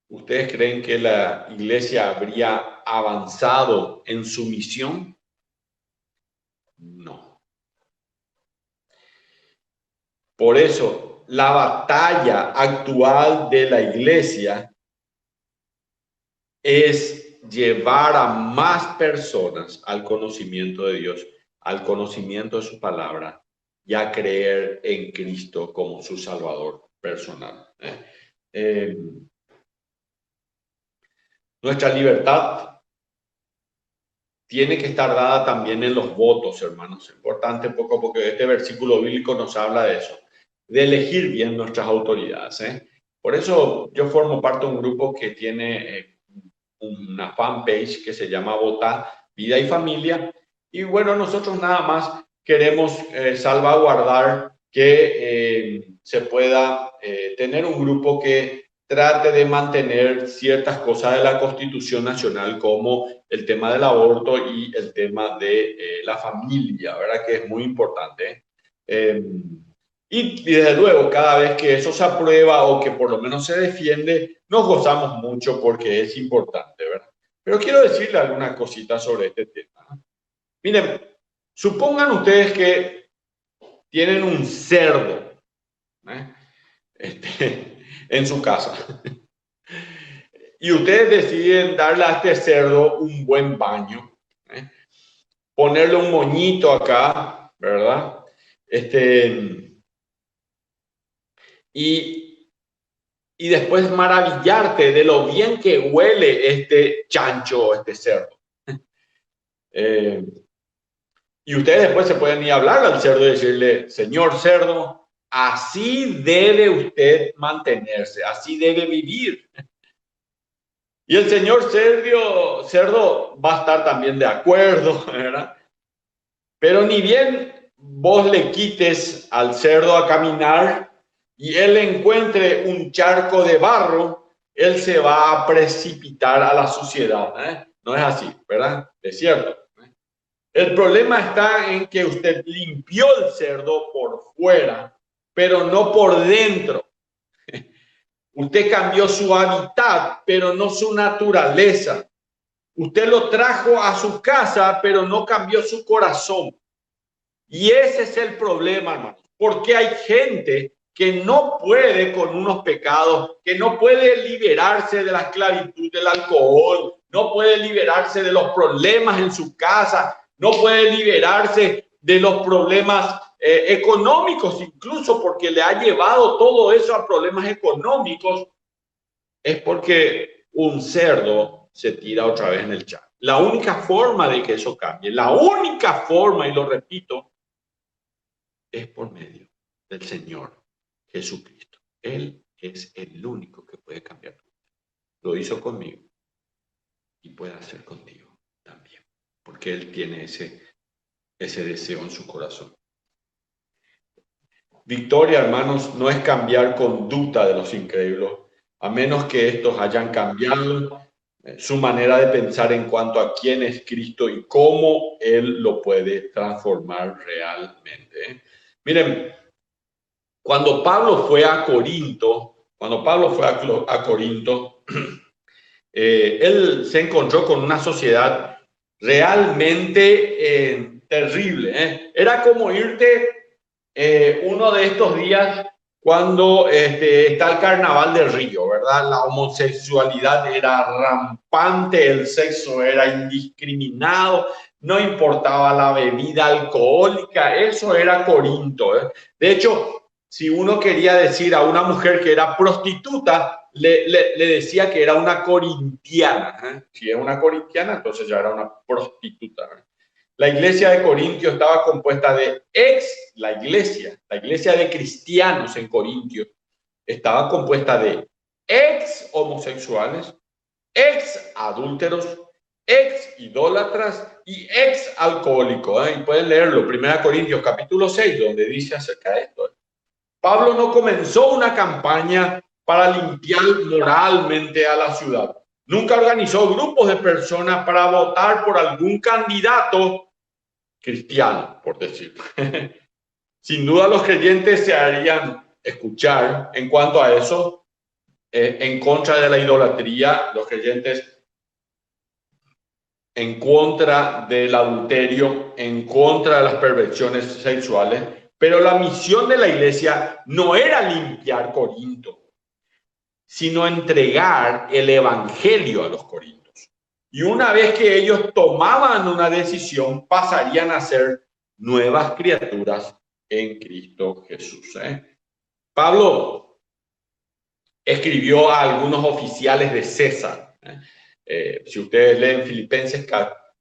Speaker 1: ¿Ustedes creen que la iglesia habría avanzado en su misión? No. Por eso, la batalla actual de la iglesia es llevar a más personas al conocimiento de Dios, al conocimiento de su palabra y a creer en Cristo como su Salvador personal. Nuestra libertad tiene que estar dada también en los votos, hermanos. Es importante poco porque este versículo bíblico nos habla de eso, de elegir bien nuestras autoridades. Por eso yo formo parte de un grupo que tiene una fanpage que se llama Vota, Vida y Familia. Y bueno, nosotros nada más queremos salvaguardar que se pueda tener un grupo que trate de mantener ciertas cosas de la Constitución Nacional, como el tema del aborto y el tema de la familia, ¿verdad? Que es muy importante. Y desde luego, cada vez que eso se aprueba o que por lo menos se defiende, nos gozamos mucho porque es importante, ¿verdad? Pero quiero decirle algunas cositas sobre este tema. Miren, supongan ustedes que tienen un cerdo en su casa y ustedes deciden darle a este cerdo un buen baño, ponerle un moñito acá, ¿verdad? Y después maravillarte de lo bien que huele este chancho, este cerdo. Y ustedes después se pueden ir a hablar al cerdo y decirle, señor cerdo, así debe usted mantenerse, así debe vivir. Y el señor cerdo va a estar también de acuerdo, ¿verdad? Pero ni bien vos le quites al cerdo a caminar y él encuentre un charco de barro, él se va a precipitar a la suciedad. No es así, ¿verdad? Es cierto. El problema está en que usted limpió el cerdo por fuera, pero no por dentro. Usted cambió su hábitat, pero no su naturaleza. Usted lo trajo a su casa, pero no cambió su corazón. Y ese es el problema, hermano, porque hay gente que no puede con unos pecados, que no puede liberarse de la esclavitud del alcohol, no puede liberarse de los problemas en su casa, no puede liberarse de los problemas económicos, incluso porque le ha llevado todo eso a problemas económicos, es porque un cerdo se tira otra vez en el chat. La única forma de que eso cambie, la única forma, y lo repito, es por medio del Señor Jesucristo. Él es el único que puede cambiar tu vida. Lo hizo conmigo y puede hacer contigo también, porque Él tiene ese deseo en su corazón. Victoria, hermanos, no es cambiar conducta de los incrédulos, a menos que estos hayan cambiado su manera de pensar en cuanto a quién es Cristo y cómo Él lo puede transformar realmente. Miren, cuando Pablo fue a Corinto, él se encontró con una sociedad realmente terrible, ¿eh? Era como irte uno de estos días cuando está el carnaval de Río, ¿verdad? La homosexualidad era rampante, el sexo era indiscriminado, no importaba la bebida alcohólica, eso era Corinto, ¿eh? De hecho, si uno quería decir a una mujer que era prostituta, le decía que era una corintiana, ¿eh? Si es una corintiana, entonces ya era una prostituta, ¿eh? La iglesia de Corintio estaba compuesta de la iglesia de cristianos en Corintio, estaba compuesta de ex homosexuales, ex adúlteros, ex idólatras y ex alcohólicos, ¿eh? Y pueden leerlo, 1 Corintios capítulo 6, donde dice acerca de esto. Pablo no comenzó una campaña para limpiar moralmente a la ciudad. Nunca organizó grupos de personas para votar por algún candidato cristiano, por decirlo. Sin duda los creyentes se harían escuchar en cuanto a eso, en contra de la idolatría, los creyentes en contra del adulterio, en contra de las perversiones sexuales, pero la misión de la iglesia no era limpiar Corinto, sino entregar el evangelio a los corintios. Y una vez que ellos tomaban una decisión, pasarían a ser nuevas criaturas en Cristo Jesús, ¿eh? Pablo escribió a algunos oficiales de César, ¿eh? Si ustedes leen Filipenses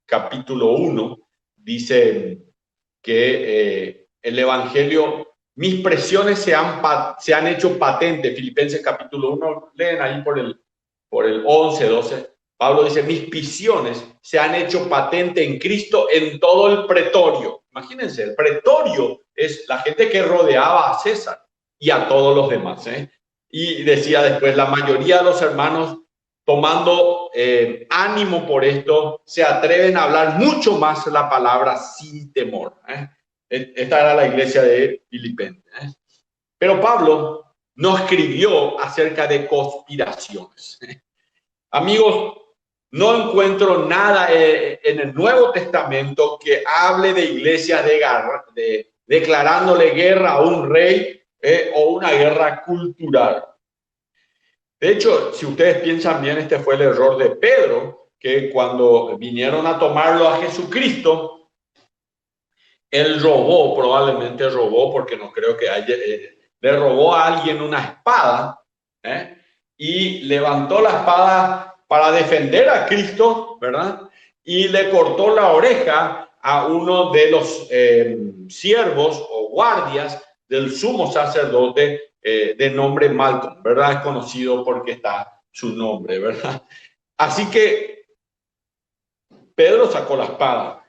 Speaker 1: capítulo 1, dice que el evangelio, mis presiones se han hecho patentes. Filipenses capítulo 1, leen ahí por el 11, 12. Pablo dice, mis prisiones se han hecho patente en Cristo en todo el pretorio. Imagínense, el pretorio es la gente que rodeaba a César y a todos los demás, ¿eh? Y decía después, la mayoría de los hermanos, tomando ánimo por esto, se atreven a hablar mucho más la palabra sin temor, ¿eh? Esta era la iglesia de Filipenses, ¿eh? Pero Pablo no escribió acerca de conspiraciones, ¿eh? Amigos, no encuentro nada en el Nuevo Testamento que hable de iglesias declarándole guerra a un rey o una guerra cultural. De hecho, si ustedes piensan bien, este fue el error de Pedro, que cuando vinieron a tomarlo a Jesucristo, él probablemente robó, porque no creo que le robó a alguien una espada, y levantó la espada para defender a Cristo, ¿verdad? Y le cortó la oreja a uno de los siervos o guardias del sumo sacerdote de nombre Malcolm, ¿verdad? Es conocido porque está su nombre, ¿verdad? Así que Pedro sacó la espada.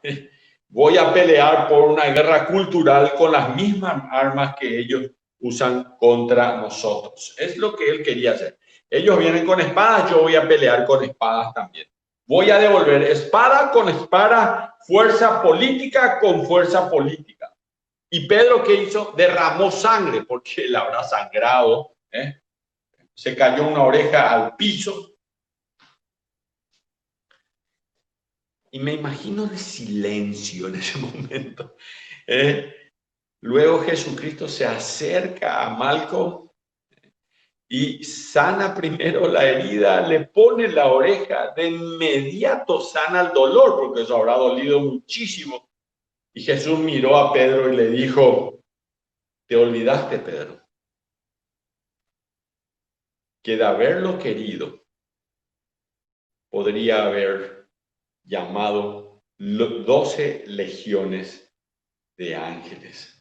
Speaker 1: Voy a pelear por una guerra cultural con las mismas armas que ellos usan contra nosotros. Es lo que él quería hacer. Ellos vienen con espadas, yo voy a pelear con espadas también. Voy a devolver espada con espada, fuerza política con fuerza política. Y Pedro, ¿qué hizo? Derramó sangre, porque él habrá sangrado, ¿eh? Se cayó una oreja al piso. Y me imagino el silencio en ese momento. Luego Jesucristo se acerca a Malcolm y sana primero la herida, le pone la oreja, de inmediato sana el dolor, porque eso habrá dolido muchísimo. Y Jesús miró a Pedro y le dijo, te olvidaste, Pedro, que de haberlo querido, podría haber llamado 12 legiones de ángeles.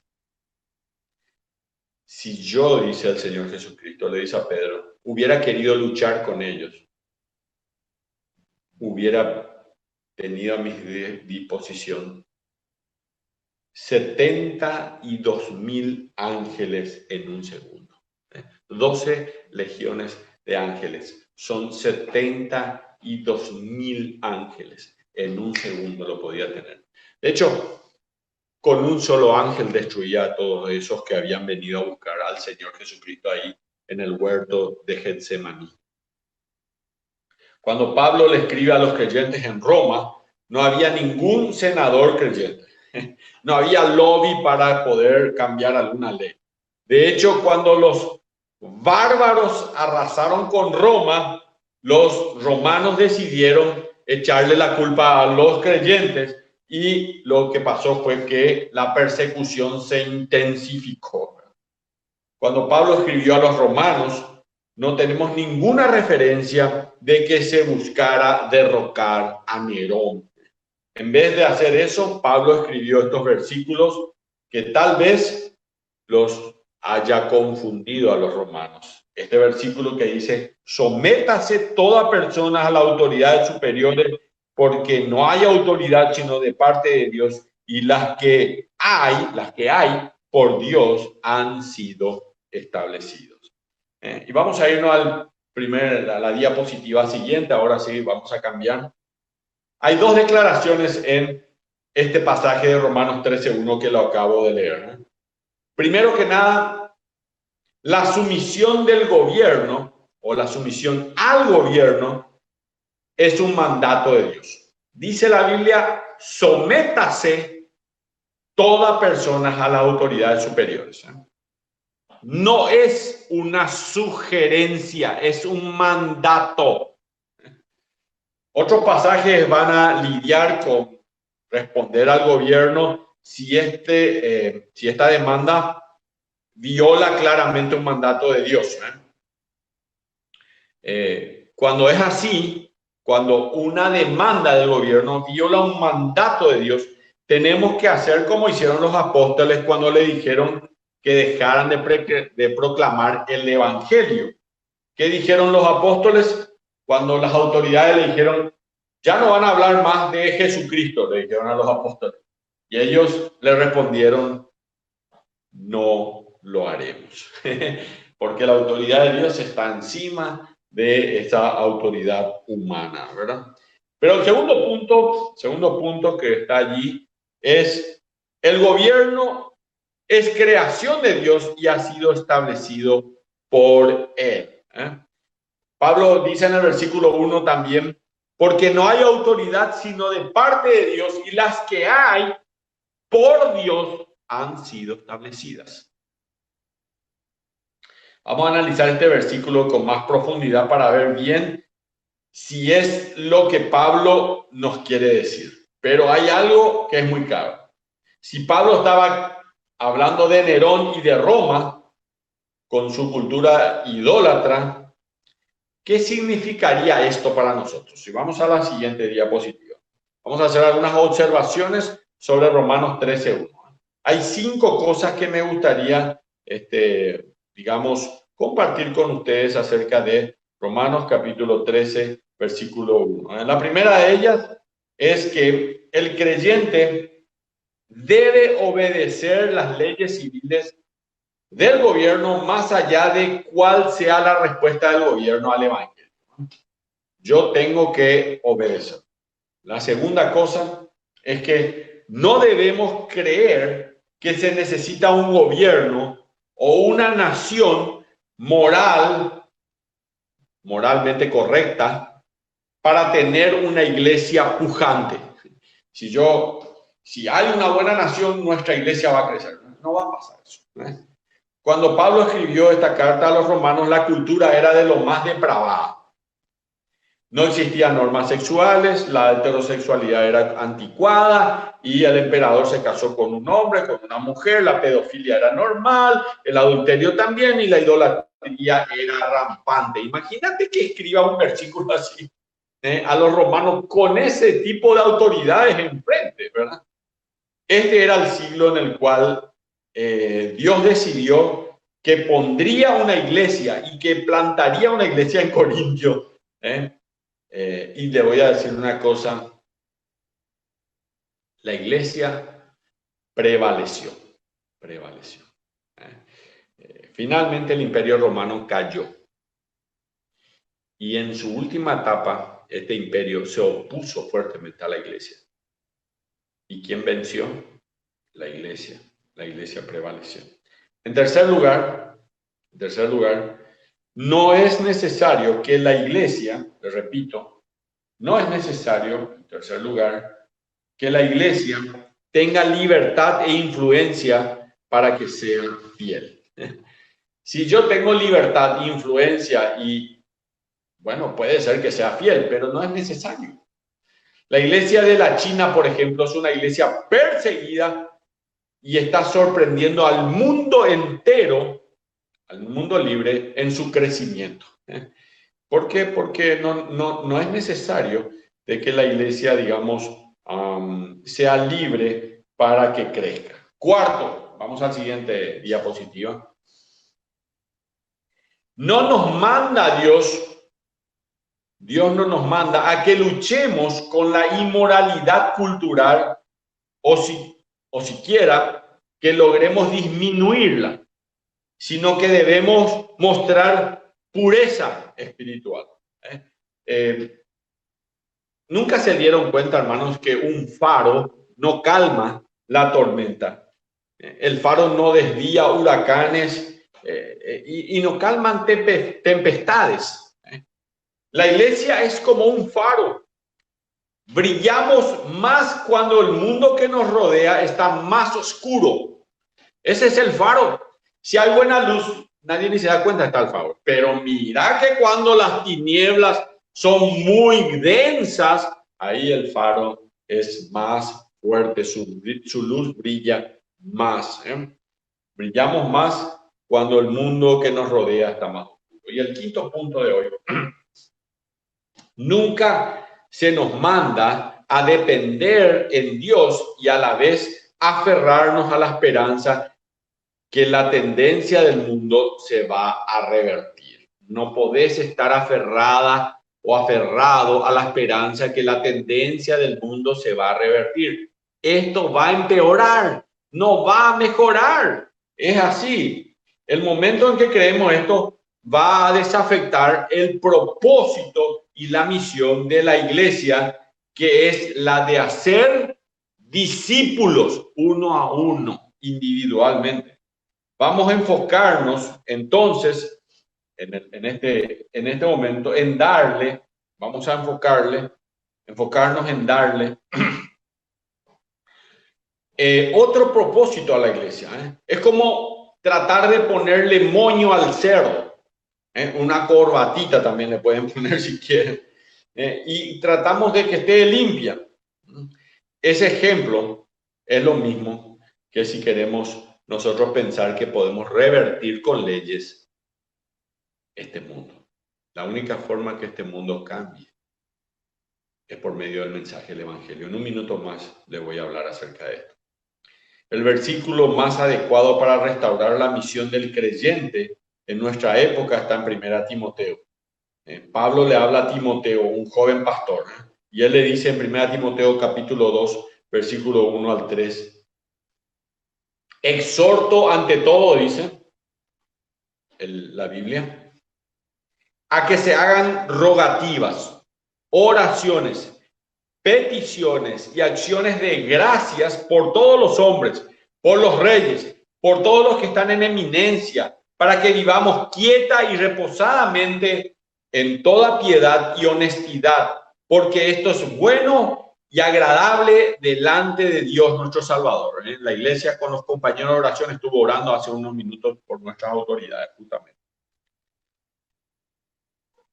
Speaker 1: Si yo, dice el Señor Jesucristo, le dice a Pedro, hubiera querido luchar con ellos, hubiera tenido a mi disposición 72,000 ángeles en un segundo. 12 legiones de ángeles. Son 72,000 ángeles. En un segundo lo podía tener. De hecho, con un solo ángel destruía a todos esos que habían venido a buscar al Señor Jesucristo ahí en el huerto de Getsemaní. Cuando Pablo le escribe a los creyentes en Roma, no había ningún senador creyente. No había lobby para poder cambiar alguna ley. De hecho, cuando los bárbaros arrasaron con Roma, los romanos decidieron echarle la culpa a los creyentes y lo que pasó fue que la persecución se intensificó. Cuando Pablo escribió a los romanos, no tenemos ninguna referencia de que se buscara derrocar a Nerón. En vez de hacer eso, Pablo escribió estos versículos que tal vez los haya confundido a los romanos. Este versículo que dice: sométase toda persona a la autoridad superiores, porque no hay autoridad sino de parte de Dios, y las que hay por Dios han sido establecidos. Y vamos a irnos a la diapositiva siguiente. Ahora sí, vamos a cambiar. Hay dos declaraciones en este pasaje de Romanos 13:1 que lo acabo de leer. Primero que nada, la sumisión del gobierno o la sumisión al gobierno es un mandato de Dios. Dice la Biblia: sométase toda persona a las autoridades superiores. No es una sugerencia, es un mandato. Otros pasajes van a lidiar con responder al gobierno si esta demanda viola claramente un mandato de Dios. Cuando es así, cuando una demanda del gobierno viola un mandato de Dios, tenemos que hacer como hicieron los apóstoles cuando le dijeron que dejaran de proclamar el evangelio. ¿Qué dijeron los apóstoles cuando las autoridades le dijeron: ya no van a hablar más de Jesucristo? Le dijeron a los apóstoles. Y ellos le respondieron: no lo haremos. Porque la autoridad de Dios está encima de esa autoridad humana, ¿verdad? Pero el segundo punto que está allí es: el gobierno es creación de Dios y ha sido establecido por Él. Pablo dice en el versículo 1 también: porque no hay autoridad sino de parte de Dios, y las que hay por Dios han sido establecidas. Vamos a analizar este versículo con más profundidad para ver bien si es lo que Pablo nos quiere decir. Pero hay algo que es muy claro. Si Pablo estaba hablando de Nerón y de Roma, con su cultura idólatra, ¿qué significaría esto para nosotros? Si vamos a la siguiente diapositiva, vamos a hacer algunas observaciones sobre Romanos 13:1. Hay 5 cosas que me gustaría, compartir con ustedes acerca de Romanos capítulo 13, versículo 1. La primera de ellas es que el creyente debe obedecer las leyes civiles del gobierno más allá de cuál sea la respuesta del gobierno al evangelio. Yo tengo que obedecer. La segunda cosa es que no debemos creer que se necesita un gobierno o una nación moralmente correcta para tener una iglesia pujante. Si hay una buena nación, nuestra iglesia va a crecer. No va a pasar eso. Cuando Pablo escribió esta carta a los romanos, la cultura era de lo más depravada. No existían normas sexuales, la heterosexualidad era anticuada y el emperador se casó con un hombre, con una mujer, la pedofilia era normal, el adulterio también, y la idolatría era rampante. Imagínate que escriba un versículo así a los romanos con ese tipo de autoridades enfrente, ¿verdad? Este era el siglo en el cual Dios decidió que pondría una iglesia y que plantaría una iglesia en Corintio. Y le voy a decir una cosa: la iglesia prevaleció. Finalmente el Imperio Romano cayó. Y en su última etapa, este imperio se opuso fuertemente a la iglesia. ¿Y quién venció? La iglesia prevaleció. En tercer lugar, no es necesario que la iglesia, le repito, no es necesario, en tercer lugar, que la iglesia tenga libertad e influencia para que sea fiel. Si yo tengo libertad, influencia y, bueno, puede ser que sea fiel, pero no es necesario. La iglesia de la China, por ejemplo, es una iglesia perseguida y está sorprendiendo al mundo entero, al mundo libre, en su crecimiento. ¿Por qué? Porque no es necesario de que la iglesia, digamos, sea libre para que crezca. Cuarto, vamos al siguiente diapositiva. No nos manda Dios no nos manda a que luchemos con la inmoralidad cultural o siquiera que logremos disminuirla, sino que debemos mostrar pureza espiritual. Nunca se dieron cuenta, hermanos, que un faro no calma la tormenta. El faro no desvía huracanes y no calman tempestades. La iglesia es como un faro. Brillamos más cuando el mundo que nos rodea está más oscuro. Ese es el faro. Si hay buena luz, nadie ni se da cuenta, está el faro. Pero mira que cuando las tinieblas son muy densas, ahí el faro es más fuerte, su luz brilla más. Brillamos más cuando el mundo que nos rodea está más oscuro. Y el quinto punto de hoy, nunca se nos manda a depender en Dios y a la vez aferrarnos a la esperanza que la tendencia del mundo se va a revertir. No podés estar aferrada o aferrado a la esperanza que la tendencia del mundo se va a revertir. Esto va a empeorar, no va a mejorar. Es así. El momento en que creemos esto va a desafectar el propósito y la misión de la iglesia, que es la de hacer discípulos uno a uno, individualmente. Vamos a enfocarnos entonces en este momento en darle, vamos a enfocarnos en darle otro propósito a la iglesia. Es como tratar de ponerle moño al cerdo. Una corbatita también le pueden poner si quieren. Y tratamos de que esté limpia. Ese ejemplo es lo mismo que si queremos nosotros pensar que podemos revertir con leyes este mundo. La única forma que este mundo cambie es por medio del mensaje del Evangelio. En un minuto más le voy a hablar acerca de esto. El versículo más adecuado para restaurar la misión del creyente en nuestra época está en 1 Timoteo. Pablo le habla a Timoteo, un joven pastor, y él le dice en 1 Timoteo capítulo 2, versículo 1 al 3, exhorto ante todo, dice la Biblia, a que se hagan rogativas, oraciones, peticiones y acciones de gracias por todos los hombres, por los reyes, por todos los que están en eminencia, para que vivamos quieta y reposadamente en toda piedad y honestidad, porque esto es bueno y agradable delante de Dios nuestro Salvador. La iglesia con los compañeros de oración estuvo orando hace unos minutos por nuestras autoridades, justamente.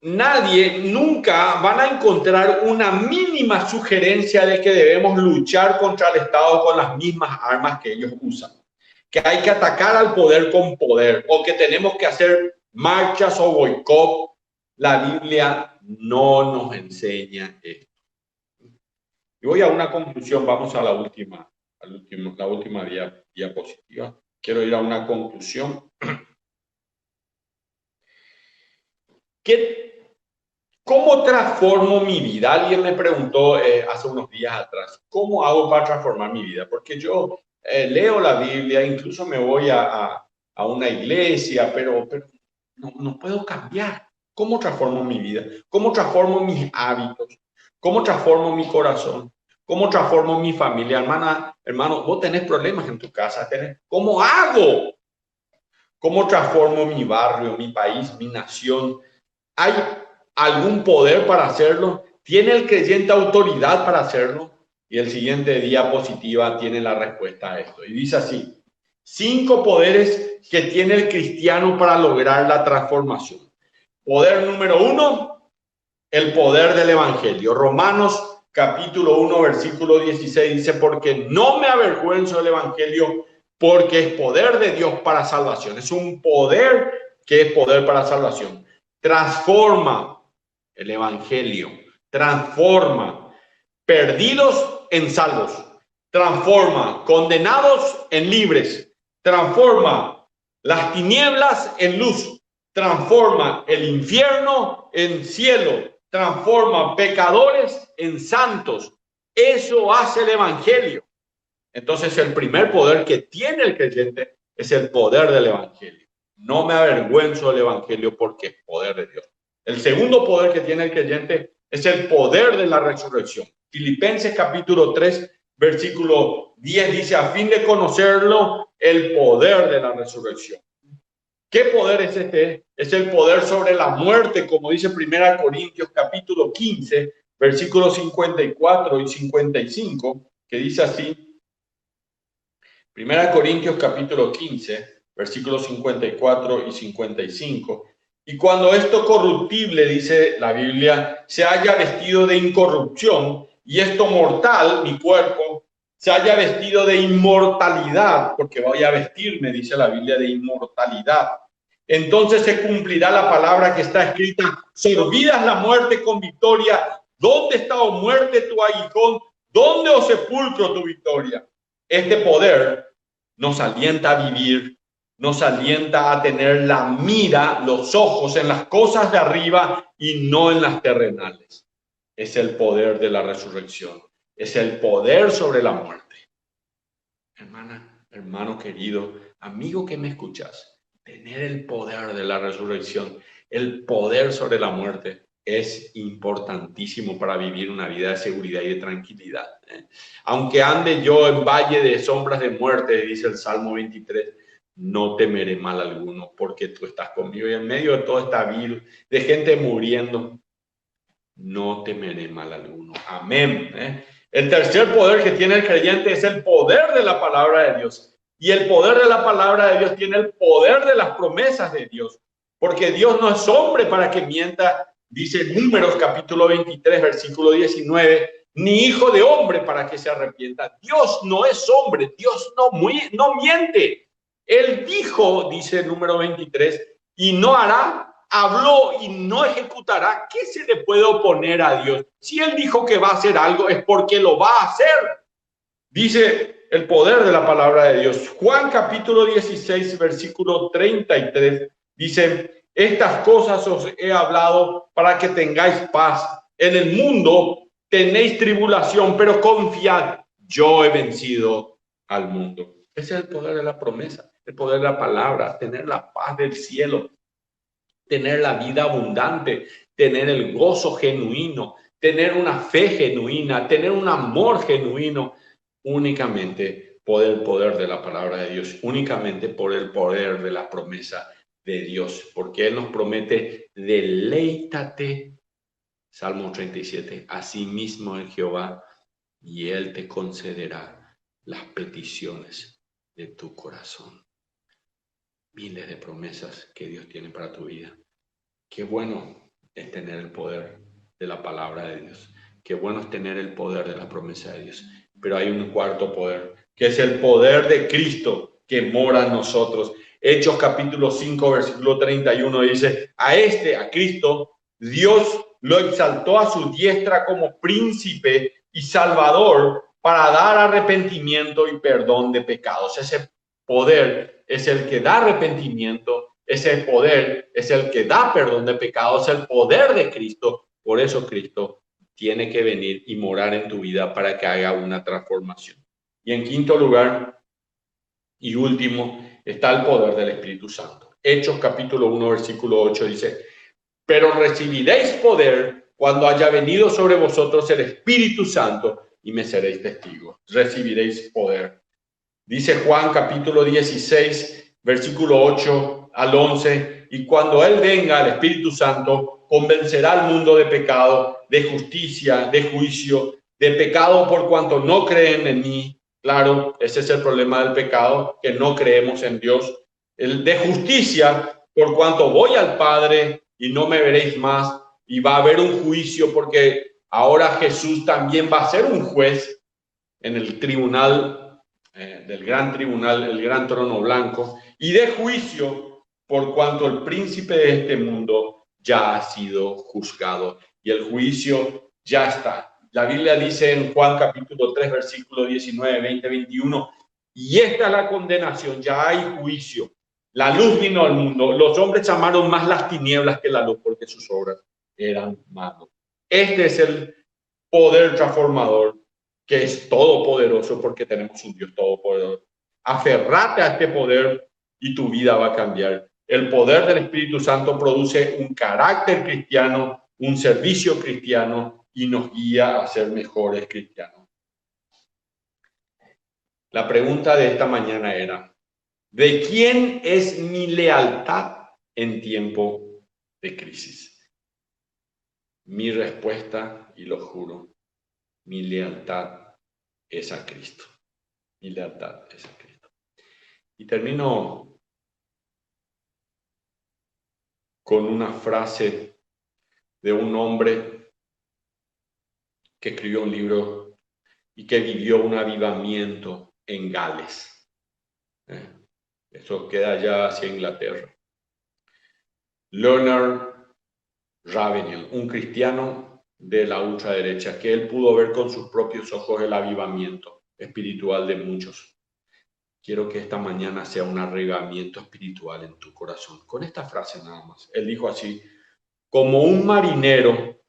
Speaker 1: Nadie, nunca van a encontrar una mínima sugerencia de que debemos luchar contra el Estado con las mismas armas que ellos usan, que hay que atacar al poder con poder o que tenemos que hacer marchas o boicot. La Biblia no nos enseña esto. Y voy a una conclusión, vamos a la última diapositiva. Quiero ir a una conclusión. ¿Cómo transformo mi vida? Alguien me preguntó hace unos días atrás, ¿cómo hago para transformar mi vida? Porque yo leo la Biblia, incluso me voy a una iglesia, pero no puedo cambiar. ¿Cómo transformo mi vida? ¿Cómo transformo mis hábitos? ¿Cómo transformo mi corazón? ¿Cómo transformo mi familia? Hermana, hermano, vos tenés problemas en tu casa. ¿Cómo hago? ¿Cómo transformo mi barrio, mi país, mi nación? ¿Hay algún poder para hacerlo? ¿Tiene el creyente autoridad para hacerlo? Y el siguiente diapositiva tiene la respuesta a esto. Y dice así: 5 poderes que tiene el cristiano para lograr la transformación. Poder número 1, el poder del evangelio. Romanos capítulo 1, versículo 16 dice: porque no me avergüenzo del evangelio, porque es poder de Dios para salvación. Es un poder que es poder para salvación. Transforma el evangelio, transforma perdidos en salvos, transforma condenados en libres, transforma las tinieblas en luz, transforma el infierno en cielo, transforma pecadores en santos. Eso hace el evangelio. Entonces, el primer poder que tiene el creyente es el poder del evangelio. No me avergüenzo del evangelio porque es poder de Dios. El segundo poder que tiene el creyente es el poder de la resurrección. Filipenses capítulo 3, versículo 10 dice: a fin de conocerlo, el poder de la resurrección. ¿Qué poder es este? Es el poder sobre la muerte, como dice 1 Corintios capítulo 15, versículos 54 y 55, que dice así. 1 Corintios capítulo 15, versículos 54 y 55. Y cuando esto corruptible, dice la Biblia, se haya vestido de incorrupción, y esto mortal, mi cuerpo, se haya vestido de inmortalidad, porque voy a vestirme, dice la Biblia, de inmortalidad. Entonces se cumplirá la palabra que está escrita: sorbidas la muerte con victoria. ¿Dónde está, oh muerte, tu aguijón? ¿Dónde, oh sepulcro, tu victoria? Este poder nos alienta a vivir, nos alienta a tener la mira, los ojos en las cosas de arriba y no en las terrenales. Es el poder de la resurrección, es el poder sobre la muerte. Hermana, hermano querido, amigo que me escuchas, tener el poder de la resurrección, el poder sobre la muerte, es importantísimo para vivir una vida de seguridad y de tranquilidad. Aunque ande yo en valle de sombras de muerte, dice el Salmo 23, no temeré mal alguno, porque tú estás conmigo. Y en medio de todo esta virus, de gente muriendo, no temeré mal alguno. Amén. El tercer poder que tiene el creyente es el poder de la palabra de Dios. Y el poder de la palabra de Dios tiene el poder de las promesas de Dios. Porque Dios no es hombre para que mienta, dice Números capítulo 23, versículo 19, ni hijo de hombre para que se arrepienta. Dios no es hombre, Dios no miente. Él dijo, dice Número 23, y no hará. Habló y no ejecutará. ¿Qué se le puede oponer a Dios? Si Él dijo que va a hacer algo, es porque lo va a hacer. Dice el poder de la palabra de Dios. Juan capítulo 16, versículo 33, dice: estas cosas os he hablado para que tengáis paz. En el mundo tenéis tribulación, pero confiad, yo he vencido al mundo. Ese es el poder de la promesa, el poder de la palabra, tener la paz del cielo, tener la vida abundante, tener el gozo genuino, tener una fe genuina, tener un amor genuino, únicamente por el poder de la palabra de Dios, únicamente por el poder de la promesa de Dios, porque Él nos promete: deleítate, Salmo 37, asimismo en Jehová, y Él te concederá las peticiones de tu corazón. Miles de promesas que Dios tiene para tu vida. Qué bueno es tener el poder de la palabra de Dios. Qué bueno es tener el poder de la promesa de Dios. Pero hay un cuarto poder, que es el poder de Cristo que mora en nosotros. Hechos capítulo 5, versículo 31 dice: a Cristo, Dios lo exaltó a su diestra como príncipe y salvador para dar arrepentimiento y perdón de pecados. Ese poder es el que da arrepentimiento. Ese poder es el que da perdón de pecados, el poder de Cristo. Por eso Cristo tiene que venir y morar en tu vida para que haga una transformación. Y en quinto lugar y último está el poder del Espíritu Santo. Hechos capítulo 1, versículo 8 dice: pero recibiréis poder cuando haya venido sobre vosotros el Espíritu Santo, y me seréis testigos. Recibiréis poder. Dice Juan capítulo 16, versículo 8 al 11, y cuando Él venga, el Espíritu Santo, convencerá al mundo de pecado, de justicia, de juicio, de pecado por cuanto no creen en mí. Claro, ese es el problema del pecado, que no creemos en Dios. El de justicia, por cuanto voy al Padre y no me veréis más, y va a haber un juicio porque ahora Jesús también va a ser un juez en el tribunal, del gran tribunal, el gran trono blanco, y de juicio por cuanto el príncipe de este mundo ya ha sido juzgado y el juicio ya está. La Biblia dice en Juan capítulo 3, versículo 19, 20, 21, y esta es la condenación, ya hay juicio. La luz vino al mundo, los hombres amaron más las tinieblas que la luz porque sus obras eran malas. Este es el poder transformador que es todopoderoso porque tenemos un Dios todopoderoso. Aferrate a este poder y tu vida va a cambiar. El poder del Espíritu Santo produce un carácter cristiano, un servicio cristiano y nos guía a ser mejores cristianos. La pregunta de esta mañana era, ¿de quién es mi lealtad en tiempo de crisis? Mi respuesta, y lo juro, mi lealtad es a Cristo. Mi lealtad es a Cristo. Y termino con una frase de un hombre que escribió un libro y que vivió un avivamiento en Gales. Eso queda ya hacia Inglaterra. Leonard Ravenel, un cristiano de la ultraderecha, que él pudo ver con sus propios ojos el avivamiento espiritual de muchos. Quiero que esta mañana sea un avivamiento espiritual en tu corazón. Con esta frase nada más. Él dijo así, como un marinero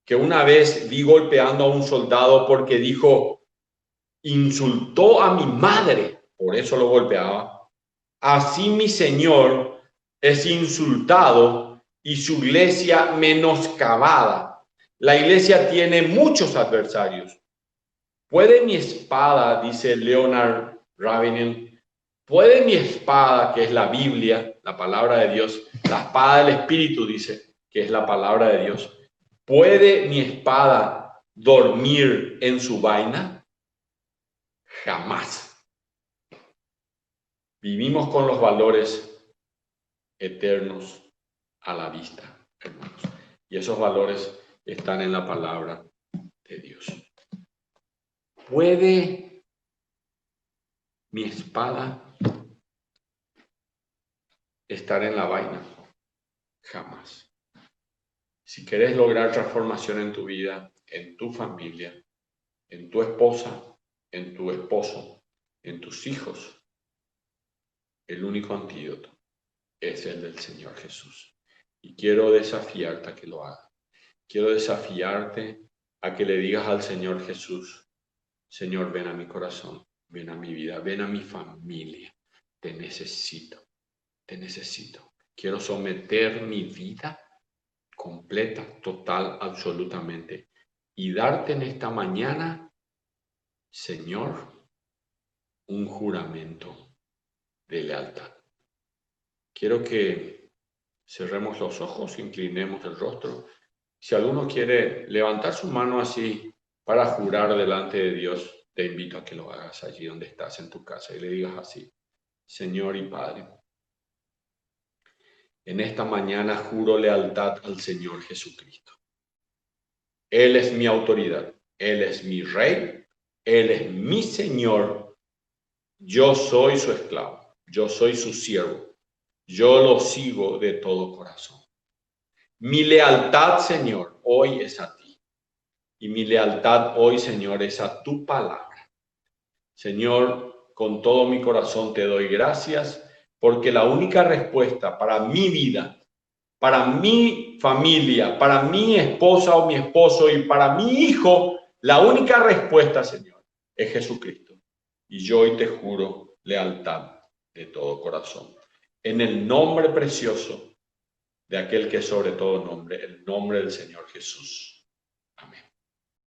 Speaker 1: que una vez vi golpeando a un soldado porque dijo, insultó a mi madre, por eso lo golpeaba. Así mi Señor es insultado y su iglesia menoscabada. La iglesia tiene muchos adversarios. ¿Puede mi espada, dice Leonard Ravenel, puede mi espada, que es la Biblia, la palabra de Dios, la espada del Espíritu, dice, que es la palabra de Dios, ¿puede mi espada dormir en su vaina? Jamás. Vivimos con los valores eternos a la vista, hermanos. Y esos valores están en la palabra de Dios. ¿Puede mi espada estar en la vaina? Jamás. Si querés lograr transformación en tu vida, en tu familia, en tu esposa, en tu esposo, en tus hijos, el único antídoto es el del Señor Jesús. Y quiero desafiarte a que lo hagas. Quiero desafiarte a que le digas al Señor Jesús, Señor, ven a mi corazón, ven a mi vida, ven a mi familia. Te necesito, te necesito. Quiero someter mi vida completa, total, absolutamente. Y darte en esta mañana, Señor, un juramento de lealtad. Quiero que cerremos los ojos, inclinemos el rostro. Si alguno quiere levantar su mano así para jurar delante de Dios, te invito a que lo hagas allí donde estás en tu casa y le digas así, Señor y Padre, en esta mañana juro lealtad al Señor Jesucristo. Él es mi autoridad, Él es mi Rey, Él es mi Señor. Yo soy su esclavo, yo soy su siervo, yo lo sigo de todo corazón. Mi lealtad, Señor, hoy es a ti. Y mi lealtad hoy, Señor, es a tu palabra. Señor, con todo mi corazón te doy gracias porque la única respuesta para mi vida, para mi familia, para mi esposa o mi esposo y para mi hijo, la única respuesta, Señor, es Jesucristo. Y yo hoy te juro lealtad de todo corazón. En el nombre precioso de aquel que es sobre todo nombre, el nombre del Señor Jesús. Amén.